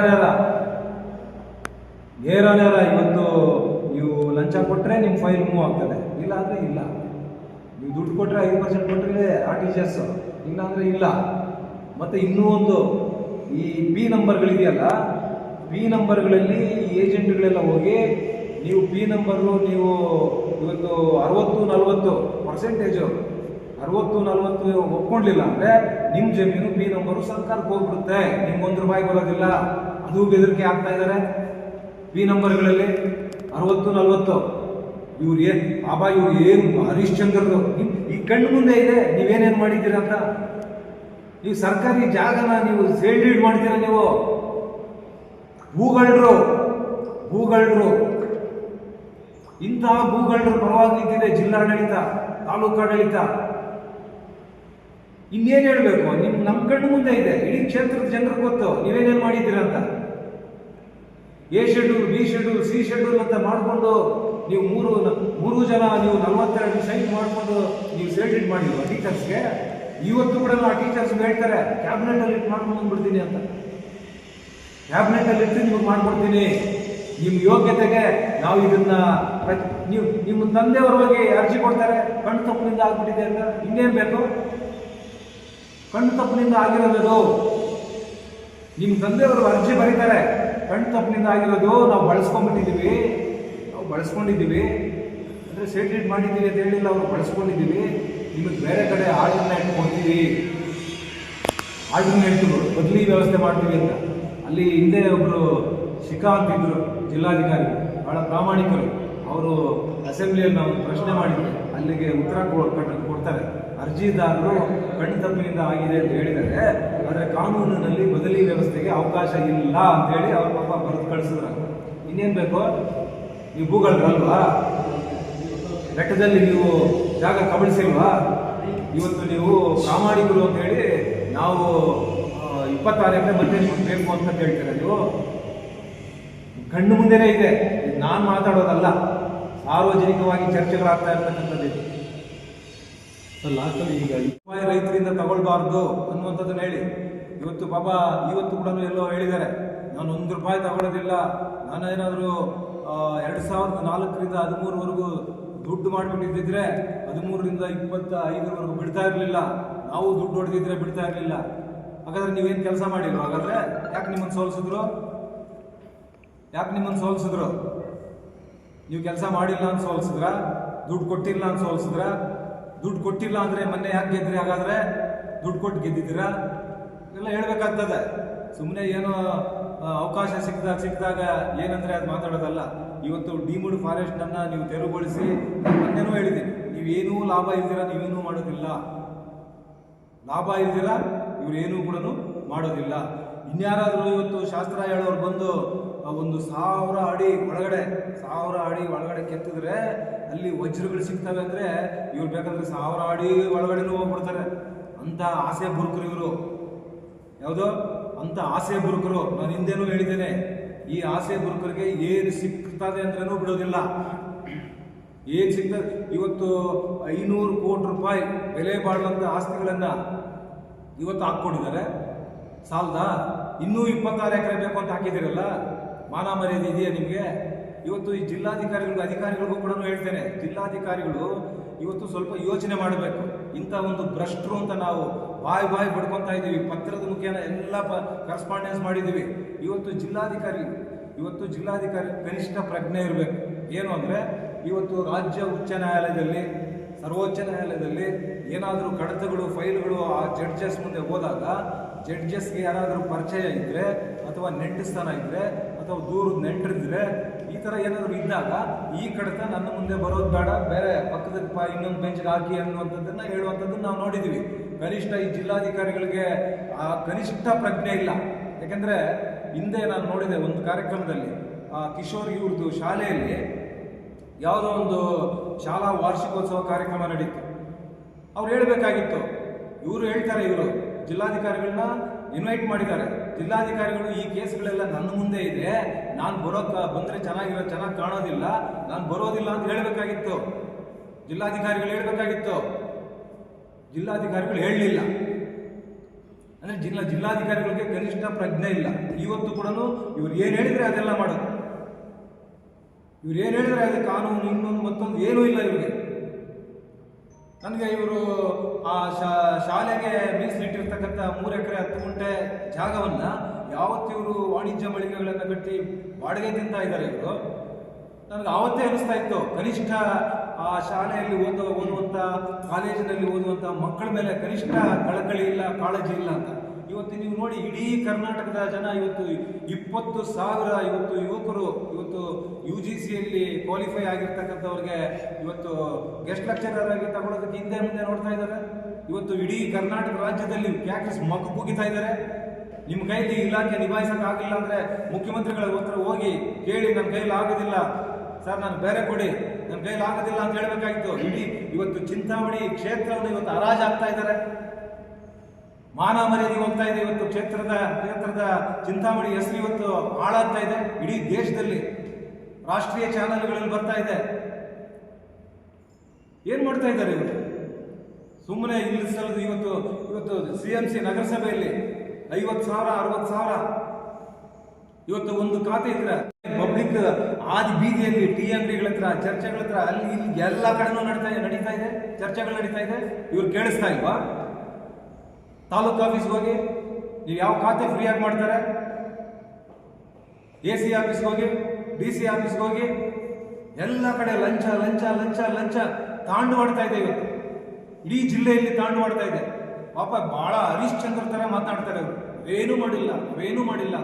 ಇವತ್ತು ನೀವು ಲಂಚ ಕೊಟ್ಟರೆ ನಿಮ್ಮ ಫೈಲ್ ಮೂವ್ ಆಗ್ತದೆ, ಇಲ್ಲ ಅಂದರೆ ಇಲ್ಲ. ನೀವು ದುಡ್ಡು ಕೊಟ್ಟರೆ 5% ಕೊಟ್ಟರೆ RTGS, ಇಲ್ಲ ಅಂದರೆ ಇಲ್ಲ. ಮತ್ತು ಇನ್ನೂ ಒಂದು, ಈ ಪಿ ನಂಬರ್ಗಳಿದೆಯಲ್ಲ, ಪಿ ನಂಬರ್ಗಳಲ್ಲಿ ಈ ಏಜೆಂಟ್ಗಳೆಲ್ಲ ಹೋಗಿ ನೀವು ಪಿ ನಂಬರು ನೀವು ಇವತ್ತು 60-40% 60-40 ಒಪ್ಕೊಂಡಿಲ್ಲ ಅಂದರೆ ನಿಮ್ಮ ಜಮೀನು ಪಿ ನಂಬರು ಸರ್ಕಾರಕ್ಕೆ ಹೋಗ್ಬಿಡುತ್ತೆ, ನಿಮ್ಗೆ ₹1 ಬರೋದಿಲ್ಲ. ಅದು ಬೆದರಿಕೆ ಆಗ್ತಾ ಇದ್ದಾರೆ. ಪಿ ನಂಬರ್ಗಳಲ್ಲಿ 60-40 ಇವ್ರು ಏನು ಹರಿಶ್ಚಂದ್ರರು ಈ ಕಣ್ಣು ಮುಂದೆ ಇದೆ, ನೀವೇನೇನು ಮಾಡಿದ್ದೀರ ಅಂತ. ನೀವು ಸರ್ಕಾರಿ ಜಾಗನ ನೀವು ಸೇಲ್ ಡೀಡ್ ಮಾಡ್ತೀರ, ನೀವು ಭೂಗಳ್ಳರು. ಇಂತಹ ಭೂಗಳ್ಳರ ಪರವಾಗಿ ನಿಂತಿದೆ ಜಿಲ್ಲಾಡಳಿತ, ತಾಲೂಕಾಡಳಿತ. ಇನ್ನೇನು ಹೇಳಬೇಕು, ನಮ್ಮ ಕಣ್ಣು ಮುಂದೆ ಇದೆ, ಇಡೀ ಕ್ಷೇತ್ರದ ಜನರಿಗೆ ಗೊತ್ತು ನೀವೇನೇನು ಮಾಡಿದ್ದೀರ ಅಂತ. A schedule, B schedule, C schedule ಅಂತ ಮಾಡಿಕೊಂಡು ನೀವು ಮೂರು ಜನ ನೀವು 42 ಸೈಟ್ ಮಾಡಿಕೊಂಡು ನೀವು ಸೇಲ್ ಮಾಡಿಲ್ವ ಟೀಚರ್ಸ್ಗೆ? ಇವತ್ತು ಕೂಡ ಆ ಟೀಚರ್ಸ್ ಹೇಳ್ತಾರೆ ಕ್ಯಾಬಿನೆಟಲ್ಲಿ ಇಟ್ಟು ಮಾಡ್ಕೊಂಡು ಬಂದ್ಬಿಡ್ತೀನಿ ಅಂತ. ಕ್ಯಾಬಿನೆಟಲ್ಲಿ ಇಟ್ಟು ನಿಮಗೆ ಮಾಡ್ಕೊಡ್ತೀನಿ, ನಿಮ್ಮ ಯೋಗ್ಯತೆಗೆ ನಾವು ಇದನ್ನ ನೀವು ನಿಮ್ಮ ತಂದೆಯವ್ರ ಬಗ್ಗೆ ಅರ್ಜಿ ಕೊಡ್ತಾರೆ, ಕಣ್ಣು ತಪ್ಪಿನಿಂದ ಆಗ್ಬಿಟ್ಟಿದೆ ಅಂತ. ಇನ್ನೇನು ಬೇಕು? ಕಣ್ಣು ತಪ್ಪಿನಿಂದ ಆಗಿರೋದು. ನಿಮ್ಮ ತಂದೆಯವರು ಅರ್ಜಿ ಬರೀತಾರೆ, ಕಣ್ಣು ತಪ್ಪಿನಿಂದ ಆಗಿರೋದು ನಾವು ಬಳಸ್ಕೊಂಡಿದ್ದೀವಿ ಅಂದರೆ ಸೇಟ್ರೇಟ್ ಮಾಡಿದ್ದೀವಿ ಅಂತ ಹೇಳಿಲ್ಲ, ಅವರು ಬಳಸ್ಕೊಂಡಿದ್ದೀವಿ. ನಿಮಗೆ ಬೇರೆ ಕಡೆ ಆಲ್ಟರ್ನೇಟ್ ಕೊಡ್ತೀವಿ, ಬದಲಿ ವ್ಯವಸ್ಥೆ ಮಾಡ್ತೀವಿ ಅಂತ. ಅಲ್ಲಿ ಹಿಂದೆ ಒಬ್ಬರು ಶಿಕಾಂತ್ ಇದ್ರು ಜಿಲ್ಲಾಧಿಕಾರಿ, ಬಹಳ ಪ್ರಾಮಾಣಿಕರು. ಅವರು ಅಸೆಂಬ್ಲಿಯಲ್ಲಿ ನಾವು ಪ್ರಶ್ನೆ ಮಾಡಿದ್ವಿ, ಅಲ್ಲಿಗೆ ಉತ್ತರ ಕೊಡ್ತಾರೆ. ಅರ್ಜಿದಾರರು ಕಣ್ಣು ತಪ್ಪಿನಿಂದ ಆಗಿದೆ ಅಂತ ಹೇಳಿದರೆ, ಆದರೆ ಕಾನೂನಿನಲ್ಲಿ ಬದಲಿ ವ್ಯವಸ್ಥೆಗೆ ಅವಕಾಶ ಇಲ್ಲ ಅಂತೇಳಿ ಅವ್ರ ಪಾಪ ಬರೆದು ಕಳಿಸಿದ್ರು. ಇನ್ನೇನು ಬೇಕು? ನೀವು ಭೂಗಳ್ರಲ್ವಾ? ಬೆಟ್ಟದಲ್ಲಿ ನೀವು ಜಾಗ ಕಬಳಿಸಿಲ್ವಾ? ಇವತ್ತು ನೀವು ಪ್ರಾಮಾಣಿಕರು ಅಂತ ಹೇಳಿ ನಾವು 26 ಎಕರೆ ಮತ್ತೆ ನಿಮಗೆ ಬೇಕು ಅಂತ ಕೇಳ್ತೀರ. ನೀವು ಕಣ್ಣು ಮುಂದೆನೇ ಇದೆ, ನಾನು ಮಾತಾಡೋದಲ್ಲ, ಸಾರ್ವಜನಿಕವಾಗಿ ಚರ್ಚೆಗಳಾಗ್ತಾ ಇರ್ತಕ್ಕಂಥದ್ದು. ಲಾಸ್ಟಲ್ಲಿ ಈಗ ರೂಪಾಯಿ ರೈತರಿಂದ ತಗೊಳ್ಬಾರ್ದು ಅನ್ನುವಂಥದ್ದನ್ನು ಹೇಳಿ ಇವತ್ತು ಕೂಡ ಎಲ್ಲೋ ಹೇಳಿದ್ದಾರೆ, ನಾನು ₹1 ತಗೊಳ್ಳೋದಿಲ್ಲ, ನಾನೇನಾದರೂ 2004ರಿಂದ 2013ವರೆಗೂ ದುಡ್ಡು ಮಾಡಿಬಿಟ್ಟಿದ್ದಿದ್ರೆ 13ರಿಂದ 25ವರೆಗೂ ಬಿಡ್ತಾ ಇರಲಿಲ್ಲ, ನಾವು ದುಡ್ಡು ಹೊಡೆದಿದ್ರೆ ಬಿಡ್ತಾ ಇರಲಿಲ್ಲ. ಹಾಗಾದ್ರೆ ನೀವೇನು ಕೆಲಸ ಮಾಡಿಲ್ವ? ಹಾಗಾದ್ರೆ ಯಾಕೆ ನಿಮ್ಮನ್ನು ಸೋಲಿಸಿದ್ರು? ನೀವು ಕೆಲಸ ಮಾಡಿಲ್ಲ ಅಂತ ಸೋಲಿಸಿದ್ರ? ದುಡ್ಡು ಕೊಟ್ಟಿಲ್ಲ ಅಂತ ಸೋಲಿಸಿದ್ರ? ದುಡ್ಡು ಕೊಟ್ಟಿಲ್ಲ ಅಂದರೆ ಮೊನ್ನೆ ಯಾಕೆ ಗೆದ್ರಿ? ಹಾಗಾದ್ರೆ ದುಡ್ಡು ಕೊಟ್ಟು ಗೆದ್ದಿದ್ದೀರಾ? ಎಲ್ಲ ಹೇಳ್ಬೇಕಾಗ್ತದೆ. ಸುಮ್ಮನೆ ಏನೋ ಅವಕಾಶ ಸಿಕ್ಕಿದಾಗ ಏನಂದರೆ ಅದು ಮಾತಾಡೋದಲ್ಲ. ಇವತ್ತು ಡೀಮ್ಡ್ ಫಾರೆಸ್ಟನ್ನು ನೀವು ತೆರವುಗೊಳಿಸಿ, ಮೊನ್ನೆನೂ ಹೇಳಿದ್ದೀನಿ, ನೀವೇನೂ ಲಾಭ ಇಲ್ದಿರ ನೀವೇನೂ ಮಾಡೋದಿಲ್ಲ, ಇವರೇನೂ ಕೂಡ ಮಾಡೋದಿಲ್ಲ. ಇನ್ಯಾರಾದರೂ ಇವತ್ತು ಶಾಸ್ತ್ರ ಹೇಳೋರು ಬಂದು 1000 ಅಡಿ ಒಳಗಡೆ ಕೆತ್ತಿದ್ರೆ ಅಲ್ಲಿ ವಜ್ರಗಳು ಸಿಗ್ತವೆ ಅಂದರೆ ಇವ್ರು ಬೇಕಾದ್ರೆ 1000 ಅಡಿ ಒಳಗಡೆನೂ ಹೋಗ್ಬಿಡ್ತಾರೆ. ಅಂತ ಆಸೆ ಬುರುಕರು ಇವರು. ಯಾವುದೋ ಅಂತ ಆಸೆ ಬುರುಕರು. ನಾನು ಹಿಂದೆನೂ ಹೇಳಿದ್ದೇನೆ, ಈ ಆಸೆ ಬುರುಕರಿಗೆ ಏನು ಸಿಗ್ತದೆ ಅಂದ್ರೂ ಬಿಡೋದಿಲ್ಲ. ಏನು ಸಿಗ್ತದೆ, ಇವತ್ತು 500 ಕೋಟಿ ರೂಪಾಯಿ ಬೆಲೆ ಬಾಳುವಂಥ ಆಸ್ತಿಗಳನ್ನ ಇವತ್ತು ಹಾಕ್ಕೊಂಡಿದ್ದಾರೆ. ಸಾಲದಾ? ಇನ್ನೂ 26 ಎಕರೆ ಬೇಕು ಅಂತ ಹಾಕಿದಿರಲ್ಲ, ಮಾನ ಮರ್ಯಾದೆ ಇದೆಯಾ ನಿಮಗೆ? ಇವತ್ತು ಈ ಅಧಿಕಾರಿಗಳಿಗೂ ಕೂಡ ಹೇಳ್ತೇನೆ, ಜಿಲ್ಲಾಧಿಕಾರಿಗಳು ಇವತ್ತು ಸ್ವಲ್ಪ ಯೋಚನೆ ಮಾಡಬೇಕು. ಇಂಥ ಒಂದು ಭ್ರಷ್ಟರು ಅಂತ ನಾವು ಬಾಯಿ ಬಡ್ಕೊತಾ ಇದ್ದೀವಿ, ಪತ್ರದ ಮುಖೇನ ಎಲ್ಲ ಕರೆಸ್ಪಾಂಡೆನ್ಸ್ ಮಾಡಿದ್ದೀವಿ. ಇವತ್ತು ಜಿಲ್ಲಾಧಿಕಾರಿ ಕನಿಷ್ಠ ಪ್ರಜ್ಞೆ ಇರಬೇಕು. ಏನು ಅಂದರೆ, ಇವತ್ತು ರಾಜ್ಯ ಉಚ್ಚ ನ್ಯಾಯಾಲಯದಲ್ಲಿ, ಸರ್ವೋಚ್ಚ ನ್ಯಾಯಾಲಯದಲ್ಲಿ ಏನಾದರೂ ಕಡತಗಳು, ಫೈಲ್ಗಳು ಆ ಜಡ್ಜಸ್ ಮುಂದೆ ಹೋದಾಗ ಜಡ್ಜಸ್ಗೆ ಯಾರಾದರೂ ಪರಿಚಯ ಇದ್ದರೆ ಅಥವಾ ನೆಂಟಸ್ಥಾನ ಇದ್ದರೆ ಅಥವಾ ದೂರದ ನೆಂಟರಿದ್ರೆ ಈ ಥರ ಏನಾದರೂ ಇದ್ದಾಗ ಈ ಕಡತ ನನ್ನ ಮುಂದೆ ಬರೋದು ಬೇಡ, ಬೇರೆ ಪಕ್ಕದ ಇನ್ನೊಂದು ಬೆಂಚ್ಗೆ ಹಾಕಿ ಅನ್ನುವಂಥದ್ದನ್ನು ಹೇಳುವಂಥದ್ದನ್ನು ನಾವು ನೋಡಿದ್ದೀವಿ. ಕನಿಷ್ಠ ಈ ಜಿಲ್ಲಾಧಿಕಾರಿಗಳಿಗೆ ಆ ಕನಿಷ್ಠ ಪ್ರಜ್ಞೆ ಇಲ್ಲ. ಯಾಕೆಂದರೆ ಹಿಂದೆ ನಾನು ನೋಡಿದೆ ಒಂದು ಕಾರ್ಯಕ್ರಮದಲ್ಲಿ, ಕಿಶೋರ್ ಇವ್ರದ್ದು ಶಾಲೆಯಲ್ಲಿ ಯಾವುದೋ ಒಂದು ಶಾಲಾ ವಾರ್ಷಿಕೋತ್ಸವ ಕಾರ್ಯಕ್ರಮ ನಡೀತು. ಅವ್ರು ಹೇಳಬೇಕಾಗಿತ್ತು, ಇವರು ಹೇಳ್ತಾರೆ, ಇವರು ಜಿಲ್ಲಾಧಿಕಾರಿಗಳನ್ನ ಇನ್ವೈಟ್ ಮಾಡಿದ್ದಾರೆ. ಜಿಲ್ಲಾಧಿಕಾರಿಗಳು ಈ ಕೇಸ್ಗಳೆಲ್ಲ ನನ್ನ ಮುಂದೆ ಇದೆ, ನಾನು ಬಂದರೆ ಚೆನ್ನಾಗಿ ಕಾಣೋದಿಲ್ಲ, ನಾನು ಬರೋದಿಲ್ಲ ಅಂತ ಹೇಳಬೇಕಾಗಿತ್ತು. ಜಿಲ್ಲಾಧಿಕಾರಿಗಳು ಹೇಳಬೇಕಾಗಿತ್ತು. ಜಿಲ್ಲಾಧಿಕಾರಿಗಳು ಹೇಳಲಿಲ್ಲ. ಅಂದರೆ ಜಿಲ್ಲಾಧಿಕಾರಿಗಳಿಗೆ ಕನಿಷ್ಠ ಪ್ರಜ್ಞೆ ಇಲ್ಲ. ಇವತ್ತು ಕೂಡ ಇವ್ರು ಏನು ಹೇಳಿದರೆ ಅದೆಲ್ಲ ಮಾಡೋದು. ಇವ್ರು ಏನು ಹೇಳಿದ್ರೆ ಅದು ಕಾನೂನು ಇನ್ನೊಂದು ಮತ್ತೊಂದು ಏನೂ ಇಲ್ಲ ಇವರಿಗೆ. ನನಗೆ ಇವರು ಆ ಶಾಲೆಗೆ ಮೀಸಲಿಟ್ಟಿರ್ತಕ್ಕಂಥ 3 ಎಕರೆ 10 ಗುಂಟೆ ಜಾಗವನ್ನು ಯಾವತ್ತು ಇವರು ವಾಣಿಜ್ಯ ಮಳಿಗೆಗಳನ್ನು ಕಟ್ಟಿ ಬಾಡಿಗೆ ತಿಂತಾ ಇದ್ದಾರೆ ಇವರು. ನನಗೆ ಆವತ್ತೇ ಅನಿಸ್ತಾ ಇತ್ತು, ಕನಿಷ್ಠ ಆ ಶಾಲೆಯಲ್ಲಿ ಓದುವಂಥ ಕಾಲೇಜಿನಲ್ಲಿ ಓದುವಂಥ ಮಕ್ಕಳ ಮೇಲೆ ಕನಿಷ್ಠ ಕಳಕಳಿ ಇಲ್ಲ, ಕಾಳಜಿ ಇಲ್ಲ ಅಂತ. ಇವತ್ತು ನೀವು ನೋಡಿ, ಇಡೀ ಕರ್ನಾಟಕದ ಜನ ಇವತ್ತು 20,000 ಇವತ್ತು ಯುವಕರು ಇವತ್ತು UGCಯಲ್ಲಿ ಕ್ವಾಲಿಫೈ ಆಗಿರ್ತಕ್ಕಂಥವ್ರಿಗೆ ಇವತ್ತು ಗೆಸ್ಟ್ ಲೆಕ್ಚರರ್ ಆಗಿ ತಗೊಳ್ಳೋದಕ್ಕೆ ಹಿಂದೆ ಮುಂದೆ ನೋಡ್ತಾ ಇದ್ದಾರೆ. ಇವತ್ತು ಇಡೀ ಕರ್ನಾಟಕ ರಾಜ್ಯದಲ್ಲಿ ಕ್ಯಾಕ್ಸ್ ಮಗ್ಗು ಕುಗಿತಾ ಇದ್ದಾರೆ. ನಿಮ್ಮ ಕೈಲಿ ಇಲಾಖೆ ನಿಭಾಯಿಸೋಕ್ಕಾಗಿಲ್ಲ ಅಂದರೆ ಮುಖ್ಯಮಂತ್ರಿಗಳ ಹತ್ರ ಹೋಗಿ ಕೇಳಿ, ನನ್ನ ಕೈಲಿ ಆಗೋದಿಲ್ಲ ಸರ್, ನಾನು ಬೇರೆ ಕೊಡಿ, ನನ್ನ ಕೈಲಿ ಆಗೋದಿಲ್ಲ ಅಂತ ಹೇಳಬೇಕಾಗಿತ್ತು. ಇಡೀ ಇವತ್ತು ಚಿಂತಾಮಣಿ ಕ್ಷೇತ್ರವನ್ನು ಇವತ್ತು ಹರಾಜಾಗ್ತಾ ಇದ್ದಾರೆ. ಮಾನ ಮರ್ಯಾದೆ ಹೋಗ್ತಾ ಇದೆ. ಇವತ್ತು ಕ್ಷೇತ್ರದ ಚಿಂತಾಮಣಿ ಹೆಸರು ಇವತ್ತು ಹಾಳಾಗ್ತಾ ಇದೆ. ಇಡೀ ದೇಶದಲ್ಲಿ ರಾಷ್ಟ್ರೀಯ ಚಾನೆಲ್ಗಳಲ್ಲಿ ಬರ್ತಾ ಇದೆ. ಏನ್ ಮಾಡ್ತಾ ಇದ್ದಾರೆ ಇವರು? ಸುಮ್ಮನೆ ಇಲ್ಲಿಸಲು ಇವತ್ತು CMC ನಗರಸಭೆಯಲ್ಲಿ 50,000 60,000 ಇವತ್ತು ಒಂದು ಖಾತೆ ಇದ್ರೆ ಪಬ್ಲಿಕ್ ಆದಿ ಬೀದಿಯಲ್ಲಿ ಟೀ ಅಂಗಡಿಗಳ ಹತ್ರ, ಚರ್ಚೆಗಳ ಹತ್ರ, ಅಲ್ಲಿ ಇಲ್ಲಿ ಎಲ್ಲ ಕಡೆನೂ ನಡೀತಾ ಇದೆ, ಚರ್ಚೆಗಳು ನಡೀತಾ ಇದೆ. ಇವ್ರು ಕೇಳಿಸ್ತಾ ಇಲ್ವಾ? ತಾಲೂಕು ಆಫೀಸ್ಗೆ ಹೋಗಿ ನೀವು ಯಾವ ಖಾತೆ ಫ್ರೀಯಾಗಿ ಮಾಡ್ತಾರೆ, AC ಆಫೀಸ್ಗೆ ಹೋಗಿ, DC ಆಫೀಸ್ಗೆ ಹೋಗಿ, ಎಲ್ಲ ಕಡೆ ಲಂಚ ಲಂಚ ಲಂಚ ಲಂಚ ತಾಂಡು ಮಾಡ್ತಾ ಇದೆ. ಇವತ್ತು ಇಡೀ ಜಿಲ್ಲೆಯಲ್ಲಿ ತಾಂಡು ಮಾಡ್ತಾ ಇದೆ. ಪಾಪ ಬಹಳ ಹರಿಶ್ಚಂದ್ರ ಥರ ಮಾತನಾಡ್ತಾರೆ ಅವರು. ಏನೂ ಮಾಡಿಲ್ಲ.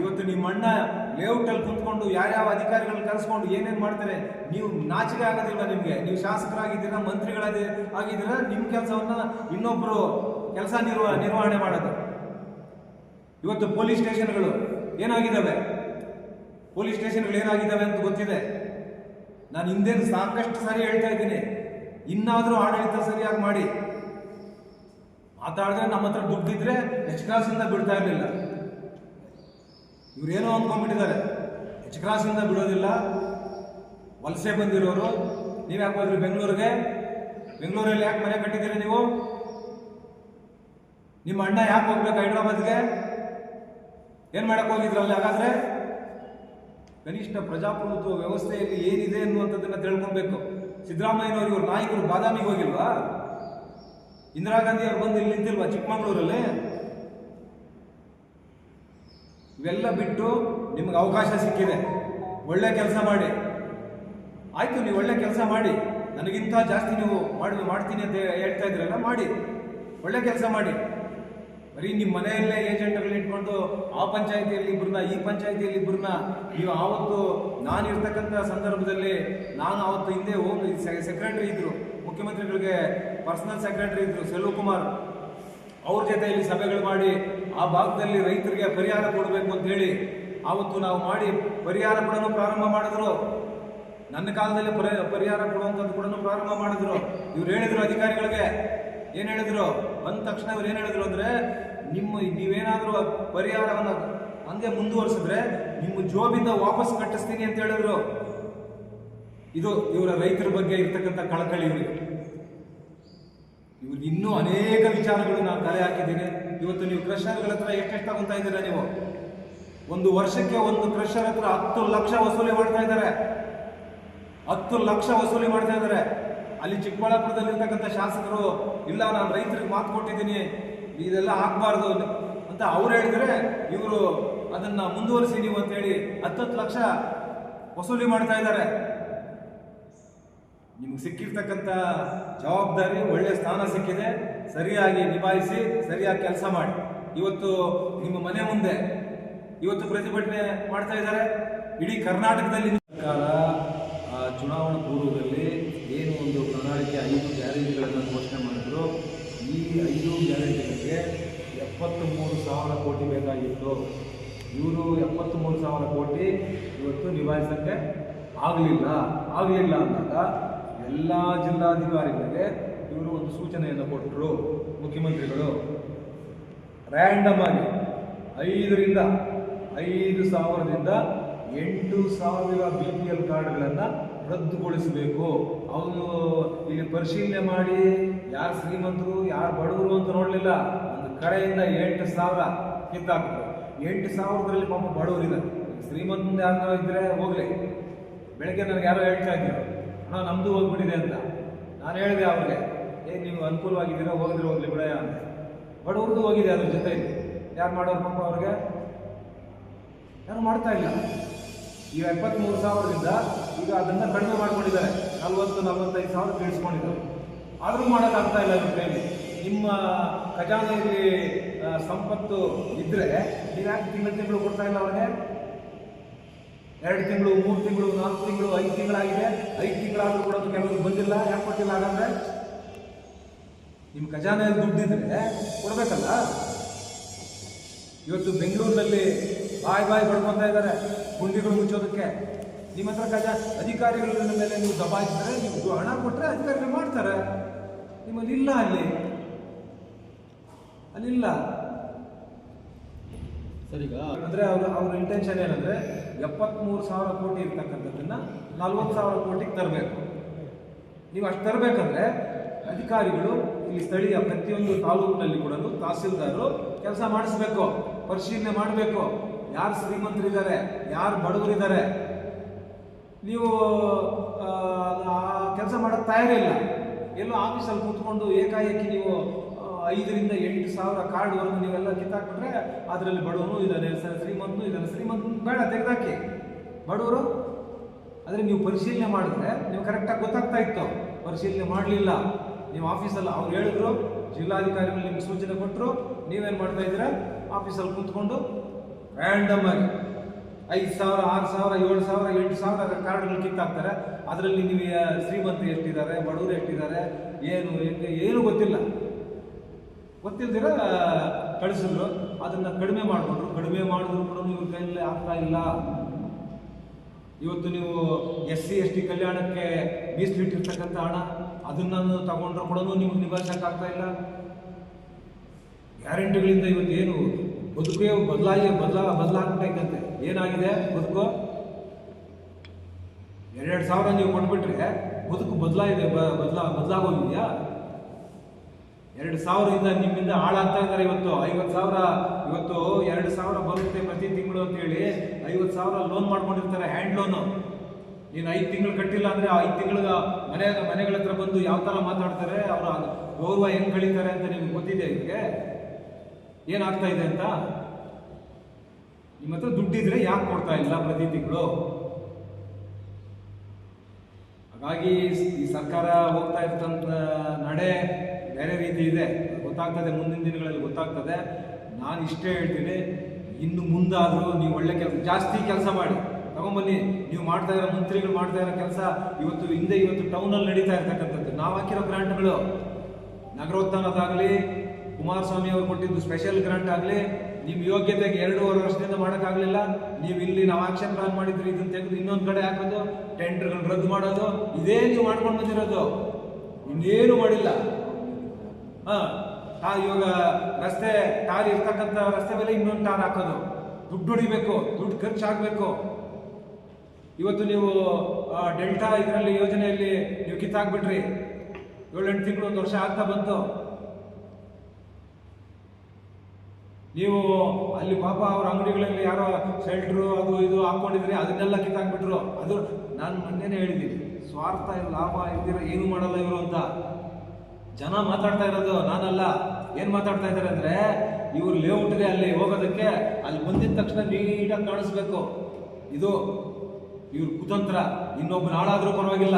ಇವತ್ತು ನಿಮ್ಮ ಅಣ್ಣ ಲೇಔಟಲ್ಲಿ ಕುಂತ್ಕೊಂಡು ಯಾರ್ಯಾವ ಅಧಿಕಾರಿಗಳನ್ನ ಕರೆಸ್ಕೊಂಡು ಏನೇನು ಮಾಡ್ತಾರೆ. ನೀವು ನಾಚಿಕೆ ಆಗೋದಿಲ್ಲ ನಿಮಗೆ? ನೀವು ಶಾಸಕರಾಗಿದ್ದೀರಾ, ಮಂತ್ರಿಗಳಾಗಿದ್ದೀರಾ, ನಿಮ್ಮ ಕೆಲಸವನ್ನು ಇನ್ನೊಬ್ಬರು ಕೆಲಸ ನಿರ್ವಹಣೆ ಮಾಡೋದು. ಇವತ್ತು ಪೊಲೀಸ್ ಸ್ಟೇಷನ್ಗಳು ಏನಾಗಿದ್ದಾವೆ ಅಂತ ಗೊತ್ತಿದೆ. ನಾನು ಹಿಂದೆ ಸಾಕಷ್ಟು ಸಾರಿ ಹೇಳ್ತಾ ಇದ್ದೀನಿ, ಇನ್ನಾದರೂ ಆಡಳಿತ ಸರಿಯಾಗಿ ಮಾಡಿ. ಮಾತಾಡಿದ್ರೆ ನಮ್ಮ ಹತ್ರ ದುಡ್ಡಿದ್ರೆ ಎಚ್ ಕ್ರಾಸಿಂದ ಬಿಡ್ತಾ ಇರಲಿಲ್ಲ. ಇವರೇನೋ ಅಂದ್ಕೊಂಡ್ಬಿಟ್ಟಿದ್ದಾರೆ, ಎಚ್ ಕ್ರಾಸಿಂದ ಬಿಡೋದಿಲ್ಲ. ವಲಸೆ ಬಂದಿರೋರು ನೀವು ಯಾಕೆ ಹೋದ್ರಿ ಬೆಂಗಳೂರಲ್ಲಿ ಯಾಕೆ ಮನೆ ಕಟ್ಟಿದ್ದೀರಿ ನೀವು? ನಿಮ್ಮ ಅಣ್ಣ ಯಾಕೆ ಹೋಗ್ಬೇಕು ಹೈದ್ರಾಬಾದ್ಗೆ? ಏನು ಮಾಡಕ್ಕೆ ಹೋಗಿದ್ರಲ್ಲ? ಹಾಗಾದ್ರೆ ಕನಿಷ್ಠ ಪ್ರಜಾಪ್ರಭುತ್ವ ವ್ಯವಸ್ಥೆಯಲ್ಲಿ ಏನಿದೆ ಅನ್ನುವಂಥದ್ದನ್ನು ತಿಳ್ಕೊಬೇಕು. ಸಿದ್ದರಾಮಯ್ಯನವರು ಇವರು ನಾಯಕರು ಬಾದಾಮಿಗೆ ಹೋಗಿಲ್ವಾ? ಇಂದಿರಾ ಗಾಂಧಿ ಅವ್ರು ಬಂದು ಇಲ್ಲಿ ನಿಂತಿಲ್ವಾ ಚಿಕ್ಕಮಗಳೂರಲ್ಲಿ? ಇವೆಲ್ಲ ಬಿಟ್ಟು ನಿಮ್ಗೆ ಅವಕಾಶ ಸಿಕ್ಕಿದೆ, ಒಳ್ಳೆ ಕೆಲಸ ಮಾಡಿ. ಆಯ್ತು, ನೀವು ಒಳ್ಳೆ ಕೆಲಸ ಮಾಡಿ, ನನಗಿಂತ ಜಾಸ್ತಿ ನೀವು ಮಾಡ್ತೀನಿ ಅಂತ ಹೇಳ್ತಾ ಇದ್ರಲ್ಲ, ಮಾಡಿ, ಒಳ್ಳೆ ಕೆಲಸ ಮಾಡಿ. ಬರೀ ನಿಮ್ಮ ಮನೆಯಲ್ಲೇ ಏಜೆಂಟ್ಗಳನ್ನ ಇಟ್ಕೊಂಡು ಆ ಪಂಚಾಯಿತಿಯಲ್ಲಿ ಇಬ್ಬರನ್ನ, ಈ ಪಂಚಾಯಿತಿಯಲ್ಲಿ ಇಬ್ಬರನ್ನ, ನೀವು ಆವತ್ತು ನಾನು ಇರ್ತಕ್ಕಂಥ ಸಂದರ್ಭದಲ್ಲಿ, ನಾನು ಆವತ್ತು ಹಿಂದೆ ಹೋಗಿ ಸೆಕ್ರೆಟರಿ ಇದ್ರು, ಮುಖ್ಯಮಂತ್ರಿಗಳಿಗೆ ಪರ್ಸನಲ್ ಸೆಕ್ರೆಟರಿ ಇದ್ರು ಸೆಲ್ವಕುಮಾರ್, ಅವ್ರ ಜೊತೆಯಲ್ಲಿ ಸಭೆಗಳು ಮಾಡಿ ಆ ಭಾಗದಲ್ಲಿ ರೈತರಿಗೆ ಪರಿಹಾರ ಕೊಡಬೇಕು ಅಂತ ಹೇಳಿ ಆವತ್ತು ನಾವು ಮಾಡಿ ಪರಿಹಾರ ಕೂಡ ಪ್ರಾರಂಭ ಮಾಡಿದ್ರು. ನನ್ನ ಕಾಲದಲ್ಲಿ ಪರಿಹಾರ ಕೊಡುವಂಥದ್ದು ಕೂಡ ಪ್ರಾರಂಭ ಮಾಡಿದ್ರು. ಇವ್ರು ಹೇಳಿದ್ರು ಅಧಿಕಾರಿಗಳಿಗೆ, ಏನು ಹೇಳಿದ್ರು? ಬಂದ ತಕ್ಷಣ ಇವ್ರು ಏನು ಹೇಳಿದ್ರು ಅಂದರೆ, ನೀವೇನಾದರೂ ಪರಿಹಾರವನ್ನು ಹಂಗೆ ಮುಂದುವರಿಸಿದ್ರೆ ನಿಮ್ಮ ಜೋಬಿಂದ ವಾಪಸ್ ಕಟ್ಟಿಸ್ತೀನಿ ಅಂತ ಹೇಳಿದ್ರು. ಇದು ಇವರ ರೈತರ ಬಗ್ಗೆ ಇರ್ತಕ್ಕಂಥ ಕಳಕಳಿ ಇವರಿಗೆ. ಇವ್ರಿಗೆ ಇನ್ನೂ ಅನೇಕ ವಿಚಾರಗಳು ನಾನು ತಲೆ ಹಾಕಿದ್ದೀನಿ. ಇವತ್ತು ನೀವು ಕ್ರಷರ್ಗಳ ಹತ್ರ ಎಷ್ಟೆಷ್ಟು ತಗೊಂತಾ ಇದ್ದೀರಾ ನೀವು? ಒಂದು ವರ್ಷಕ್ಕೆ ಒಂದು ಕ್ರಷರ್ ಹತ್ರ 10 ಲಕ್ಷ ವಸೂಲಿ ಮಾಡ್ತಾ ಇದ್ದಾರೆ. 10 ಲಕ್ಷ ವಸೂಲಿ ಮಾಡ್ತಾ ಇದ್ದಾರೆ. ಅಲ್ಲಿ ಚಿಕ್ಕಬಳ್ಳಾಪುರದಲ್ಲಿರ್ತಕ್ಕಂಥ ಶಾಸಕರು ಇಲ್ಲ, ನಾನು ರೈತರಿಗೆ ಮಾತು ಕೊಟ್ಟಿದ್ದೀನಿ, ಇದೆಲ್ಲ ಆಗ್ಬಾರ್ದು ಅಂತ ಅವ್ರು ಹೇಳಿದ್ರೆ ಇವರು ಅದನ್ನ ಮುಂದುವರಿಸಿ ನೀವು ಅಂತ ಹೇಳಿ 10 ಲಕ್ಷ ವಸೂಲಿ ಮಾಡ್ತಾ ಇದ್ದಾರೆ. ನಿಮ್ಗೆ ಸಿಕ್ಕಿರ್ತಕ್ಕಂಥ ಜವಾಬ್ದಾರಿ, ಒಳ್ಳೆ ಸ್ಥಾನ ಸಿಕ್ಕಿದೆ, ಸರಿಯಾಗಿ ನಿಭಾಯಿಸಿ, ಸರಿಯಾಗಿ ಕೆಲಸ ಮಾಡಿ. ಇವತ್ತು ನಿಮ್ಮ ಮನೆ ಮುಂದೆ ಇವತ್ತು ಪ್ರತಿಭಟನೆ ಮಾಡ್ತಾ ಇದ್ದಾರೆ. ಇಡೀ ಕರ್ನಾಟಕದಲ್ಲಿ ಸರ್ಕಾರ ಚುನಾವಣಾ ಪೂರ್ವದಲ್ಲಿ ಏನು ಒಂದು ಪ್ರಣಾಳಿಕೆ 5 ಗ್ಯಾರಂಟಿಗಳನ್ನು ಘೋಷಣೆ ಮಾಡಿದ್ರು. ಈ 5 ಗ್ಯಾರಂಟಿಗಳಿಗೆ 73,000 ಕೋಟಿ ಬೇಕಾಗಿತ್ತು. ಇವರು 73,000 ಕೋಟಿ ಇವತ್ತು ನಿಭಾಯಿಸೋಕ್ಕೆ ಆಗಲಿಲ್ಲ ಅಂದಾಗ ಎಲ್ಲ ಜಿಲ್ಲಾಧಿಕಾರಿಗಳಿಗೆ ಇವರು ಒಂದು ಸೂಚನೆಯನ್ನು ಕೊಟ್ಟರು. ಮುಖ್ಯಮಂತ್ರಿಗಳು ರ್ಯಾಂಡಮ್ ಆಗಿ 5,000ದಿಂದ 8,000 BPL ಕಾರ್ಡ್ಗಳನ್ನು ರದ್ದುಗೊಳಿಸಬೇಕು. ಅವರು ಇಲ್ಲಿ ಪರಿಶೀಲನೆ ಮಾಡಿ ಯಾರು ಶ್ರೀಮಂತರು ಯಾರು ಬಡವರು ಅಂತ ನೋಡಲಿಲ್ಲ. ಒಂದು ಕಡೆಯಿಂದ 8,000 ಕಿತ್ತಾಕಿದ್ರು. 8,000ರಲ್ಲಿ ಪಾಪ ಬಡವರಿದ್ದಾರೆ. ಶ್ರೀಮಂತ ಯಾರು ಇದ್ರೆ ಹೋಗ್ಲಿ. ಬೆಳಗ್ಗೆ ನನಗೆ ಯಾರೋ ಹೇಳ್ತಾ ಇದ್ರು, ಅಣ್ಣ ನಮ್ದು ಹೋಗ್ಬಿಟ್ಟಿದೆ ಅಂತ. ನಾನು ಹೇಳಿದೆ ಅವ್ರಿಗೆ, ನೀವು ಅನುಕೂಲವಾಗಿದ್ದೀರಾ, ಹೋಗ್ಲಿ ಬಿಡ ಅಂತ. ಬಡವ್ರದ್ದು ಹೋಗಿದೆ ಅದ್ರ ಜೊತೆ. ಯಾರು ಮಾಡೋರು ಪಾಪ ಅವ್ರಿಗೆ? ಯಾರು ಮಾಡ್ತಾ ಇಲ್ಲ. ಈಗ 73,000ದಿಂದ ಈಗ ಅದನ್ನು ಕಡಿಮೆ ಮಾಡ್ಕೊಂಡಿದ್ದಾರೆ. 40-45,000 ಇಳಿಸ್ಕೊಂಡಿದ್ದಾರೆ. ಆದರೂ ಮಾಡೋಕ್ಕಾಗ್ತಾ ಇಲ್ಲ ಇವ್ರ ಕೈಲಿ. ನಿಮ್ಮ ಖಜಾನೆಯಲ್ಲಿ ಸಂಪತ್ತು ಇದ್ರೆ ನೀವು ಯಾಕೆ ತಿಂಗಳು ಕೊಡ್ತಾ ಇಲ್ಲ ಅವ್ರಿಗೆ? 2 ತಿಂಗಳು, 3 ತಿಂಗಳು, 4 ತಿಂಗಳು, 5 ತಿಂಗಳಾಗಿದೆ. 5 ತಿಂಗಳಾದ್ರೂ ಕೂಡ ಕೆಲವರು ಬಂದಿಲ್ಲ. ಯಾಕೆ ಕೊಟ್ಟಿಲ್ಲ? ಹಾಗಾದ್ರೆ ನಿಮ್ಮ ಖಜಾನೆಯಲ್ಲಿ ದುಡ್ಡಿದ್ರೆ ಕೊಡ್ಬೇಕಲ್ಲ. ಇವತ್ತು ಬೆಂಗಳೂರಿನಲ್ಲಿ ಬಾಯ್ ಬಡ್ಕೊತಾ ಇದ್ದಾರೆ ಗುಂಡಿಗಳು ಮುಚ್ಚೋದಕ್ಕೆ. ನಿಮ್ಮ ಹತ್ರ ಅಧಿಕಾರಿಗಳ ಮೇಲೆ ನೀವು ದಬಾಯಿಸಿದ್ರೆ, ನೀವು ಹಣ ಕೊಟ್ಟರೆ ಅಧಿಕಾರಿಗಳು ಮಾಡ್ತಾರೆ. ನಿಮ್ಮಲ್ಲಿ ಇಲ್ಲ, ಅಲ್ಲಿಲ್ಲ. ಸರಿಗ ಅಂದರೆ ಅವ್ರ ಇಂಟೆನ್ಷನ್ ಏನಂದರೆ 73,000 ಕೋಟಿ ಇರ್ತಕ್ಕಂಥದ್ದನ್ನು 40,000 ಕೋಟಿಗೆ ತರಬೇಕು. ನೀವು ಅಷ್ಟು ತರಬೇಕಂದ್ರೆ ಅಧಿಕಾರಿಗಳು ಇಲ್ಲಿ ಸ್ಥಳೀಯ ಪ್ರತಿಯೊಂದು ತಾಲೂಕಿನಲ್ಲಿ ಕೂಡ ತಹಸೀಲ್ದಾರರು ಕೆಲಸ ಮಾಡಿಸ್ಬೇಕು, ಪರಿಶೀಲನೆ ಮಾಡಬೇಕು. ಯಾರು ಶ್ರೀಮಂತರಿದ್ದಾರೆ, ಯಾರು ಬಡವರಿದ್ದಾರೆ. ನೀವು ಕೆಲಸ ಮಾಡೋಕ್ಕೆ ತಯಾರಿಲ್ಲ. ಎಲ್ಲೋ ಆಫೀಸಲ್ಲಿ ಕೂತ್ಕೊಂಡು ಏಕಾಏಕಿ ನೀವು 5,000ರಿಂದ 8,000 ಕಾರ್ಡ್ವರೆಗೂ ನೀವೆಲ್ಲ ಕಿತ್ತಾಕ್ಬಿಟ್ರೆ ಅದರಲ್ಲಿ ಬಡವನು ಇದ್ದಾನೆ, ಶ್ರೀಮಂತ ಬೇಡ, ತೆಗೆದಾಕಿ. ಬಡವರು ಆದರೆ ನೀವು ಪರಿಶೀಲನೆ ಮಾಡಿದ್ರೆ ನೀವು ಕರೆಕ್ಟಾಗಿ ಗೊತ್ತಾಗ್ತಾ ಇತ್ತು. ಪರಿಶೀಲನೆ ಮಾಡಲಿಲ್ಲ. ನೀವು ಆಫೀಸಲ್ಲಿ ಅವ್ರು ಹೇಳಿದ್ರು, ಜಿಲ್ಲಾಧಿಕಾರಿಗಳು ನಿಮ್ಗೆ ಸೂಚನೆ ಕೊಟ್ಟರು, ನೀವೇನು ಮಾಡ್ತಾ ಇದ್ದೀರಾ? ಆಫೀಸಲ್ಲಿ ಕೂತ್ಕೊಂಡು ರ್ಯಾಂಡಮ್ ಆಗಿ 5,000, 6,000, 7,000, 8,000 ಕಾರ್ಡ್ಗಳು ಕಿತ್ತಾಕ್ತಾರೆ. ಅದರಲ್ಲಿ ನೀವು ಶ್ರೀಮಂತರು ಎಷ್ಟಿದ್ದಾರೆ, ಬಡವರು ಎಷ್ಟಿದ್ದಾರೆ, ಏನು ಗೊತ್ತಿಲ್ದಿರ ಕಳಿಸಿದ್ರು. ಅದನ್ನು ಕಡಿಮೆ ಮಾಡಿಕೊಂಡ್ರು. ಕಡಿಮೆ ಮಾಡಿದ್ರು ಕೂಡ ಇವ್ರ ಕೈಯಲ್ಲಿ ಆಗ್ತಾ ಇಲ್ಲ. ಇವತ್ತು ನೀವು SC/ST ಕಲ್ಯಾಣಕ್ಕೆ ಮೀಸಲಿಟ್ಟಿರ್ತಕ್ಕಂಥ ಹಣ ಅದನ್ನು ತಗೊಂಡ್ರು ಕೂಡ ನಿಮ್ಗೆ ನಿಭಾಯಿಸೋಕ್ಕಾಗ್ತಾ ಇಲ್ಲ. ಗ್ಯಾರಂಟಿಗಳಿಂದ ಇವತ್ತು ಏನು ಬದುಕೇ ಬದಲಾಗ್ಬಿಟ್ಟೈತಂತೆ. ಏನಾಗಿದೆ ಬದುಕು? 2,000 ನೀವು ಕೊಟ್ಬಿಟ್ರೆ ಬದುಕು ಬದಲಾಗೋಗಿದೆಯಾ? 2,000ರಿಂದ ನಿಮ್ಮಿಂದ ಹಾಳಾಗ್ತಾ ಇದ್ದಾರೆ. ಇವತ್ತು 50,000 ಇವತ್ತು 2,000 ಬರುತ್ತೆ ಪ್ರತಿ ತಿಂಗಳು ಅಂತೇಳಿ 50,000 ಲೋನ್ ಮಾಡ್ಕೊಂಡಿರ್ತಾರೆ, ಹ್ಯಾಂಡ್ ಲೋನು. ನೀನು 5 ತಿಂಗಳು ಕಟ್ಟಿಲ್ಲ ಅಂದರೆ 5 ತಿಂಗಳ ಮನೆಗಳ ಹತ್ರ ಬಂದು ಯಾವ ಥರ ಮಾತಾಡ್ತಾರೆ, ಅವರ ಗೌರವ ಹೆಂಗೆ ಕಳೀತಾರೆ ಅಂತ ನಿಮ್ಗೆ ಗೊತ್ತಿದೆ. ಇವ್ರಿಗೆ ಏನಾಗ್ತಾ ಇದೆ ಅಂತ. ನಿಮ್ಮ ಹತ್ರ ದುಡ್ಡಿದ್ರೆ ಯಾಕೆ ಕೊಡ್ತಾ ಇಲ್ಲ ಪ್ರತಿ ತಿಂಗಳು? ಹಾಗಾಗಿ ಈ ಸರ್ಕಾರ ಹೋಗ್ತಾ ಇರ್ತಂತ ನಡೆ ಬೇರೆ ರೀತಿ ಇದೆ, ಗೊತ್ತಾಗ್ತದೆ. ಮುಂದಿನ ದಿನಗಳಲ್ಲಿ ಗೊತ್ತಾಗ್ತದೆ. ನಾನು ಇಷ್ಟೇ ಹೇಳ್ತೀನಿ, ಇನ್ನು ಮುಂದಾದರೂ ನೀವು ಒಳ್ಳೆ ಜಾಸ್ತಿ ಕೆಲಸ ಮಾಡಿ ತಗೊಂಬನ್ನಿ. ನೀವು ಮಾಡ್ತಾ ಇರೋ ಮಂತ್ರಿಗಳು ಮಾಡ್ತಾ ಇರೋ ಕೆಲಸ ಇವತ್ತು ಟೌನಲ್ಲಿ ನಡೀತಾ ಇರ್ತಕ್ಕಂಥದ್ದು. ನಾವು ಹಾಕಿರೋ ಗ್ರಾಂಟ್ಗಳು, ನಗರೋತ್ಥಾನದಾಗಲಿ, ಕುಮಾರಸ್ವಾಮಿ ಅವರು ಕೊಟ್ಟಿದ್ದು ಸ್ಪೆಷಲ್ ಗ್ರಾಂಟ್ ಆಗಲಿ, ನಿಮ್ಮ ಯೋಗ್ಯತೆಗೆ 2.5 ವರ್ಷದಿಂದ ಮಾಡೋಕ್ಕಾಗಲಿಲ್ಲ. ನೀವು ಇಲ್ಲಿ ನಾವು ಆಕ್ಷನ್ ಪ್ಲಾನ್ ಮಾಡಿದ್ರಿ, ಇದನ್ನು ತೆಗೆದು ಇನ್ನೊಂದು ಕಡೆ ಹಾಕೋದು, ಟೆಂಡರ್ಗಳನ್ನ ರದ್ದು ಮಾಡೋದು, ಇದೇ ನೀವು ಮಾಡ್ಕೊಂಡು ಬಂದಿರೋದು. ಇನ್ನೇನು ಮಾಡಿಲ್ಲ. ಇವಾಗ ರಸ್ತೆ ಟಾರ್ ಇರ್ತಕ್ಕಂಥ ರಸ್ತೆ ಮೇಲೆ ಇನ್ನೊಂದು ಟಾರ್ ಹಾಕೋದು, ದುಡ್ಡು ಹೊಡಿಬೇಕು, ದುಡ್ಡು ಖರ್ಚಾಗಬೇಕು. ಇವತ್ತು ನೀವು ಡೆಲ್ಟಾ ಇದರಲ್ಲಿ ಯೋಜನೆಯಲ್ಲಿ ನೀವು ಕಿತ್ತಾಕ್ಬಿಟ್ರಿ. 7-8 ತಿಂಗಳು 1 ವರ್ಷ ಆಗ್ತಾ ಬಂತು. ನೀವು ಅಲ್ಲಿ ಪಾಪ ಅವ್ರ ಅಂಗಡಿಗಳಲ್ಲಿ ಯಾರೋ ಶೆಲ್ಟ್ರು ಅದು ಇದು ಹಾಕೊಂಡಿದ್ರಿ, ಅದನ್ನೆಲ್ಲ ಕಿತ್ತಾಕ್ಬಿಟ್ರು. ಅದು ನಾನು ಮೊನ್ನೆನೇ ಹೇಳಿದ್ದೀನಿ, ಸ್ವಾರ್ಥ ಲಾಭ ಇಲ್ದಿರ ಏನು ಮಾಡಲ್ಲ ಇವರು ಅಂತ. ಜನ ಮಾತಾಡ್ತಾ ಇರೋದು, ನಾನಲ್ಲ. ಏನ್ ಮಾತಾಡ್ತಾ ಇದ್ದಾರೆ ಅಂದ್ರೆ, ಇವ್ರು ಲೇಔಟ್ಗೆ ಅಲ್ಲಿ ಹೋಗೋದಕ್ಕೆ ಅಲ್ಲಿ ಬಂದಿದ ತಕ್ಷಣ ನೀಟಾಗಿ ಕಾಣಿಸ್ಬೇಕು. ಇದು ಇವ್ರ ಕುತಂತ್ರ. ಇನ್ನೊಬ್ಬ ನಾಳಾದ್ರೂ ಪರವಾಗಿಲ್ಲ.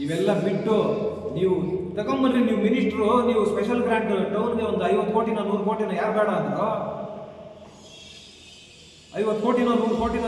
ಇವೆಲ್ಲ ಬಿಟ್ಟು ನೀವು ತಗೊಂಬನ್ರಿ. ನೀವು ಮಿನಿಸ್ಟ್ರು, ನೀವು ಸ್ಪೆಷಲ್ ಗ್ರಾಂಟ್ ಟೌನ್ಗೆ ಒಂದು 50 ಕೋಟಿನ 100 ಕೋಟಿನ ಯಾರು ಬೇಡ ಅಂದ್ರು? 50 ಕೋಟಿನ 100 ಕೋಟಿನ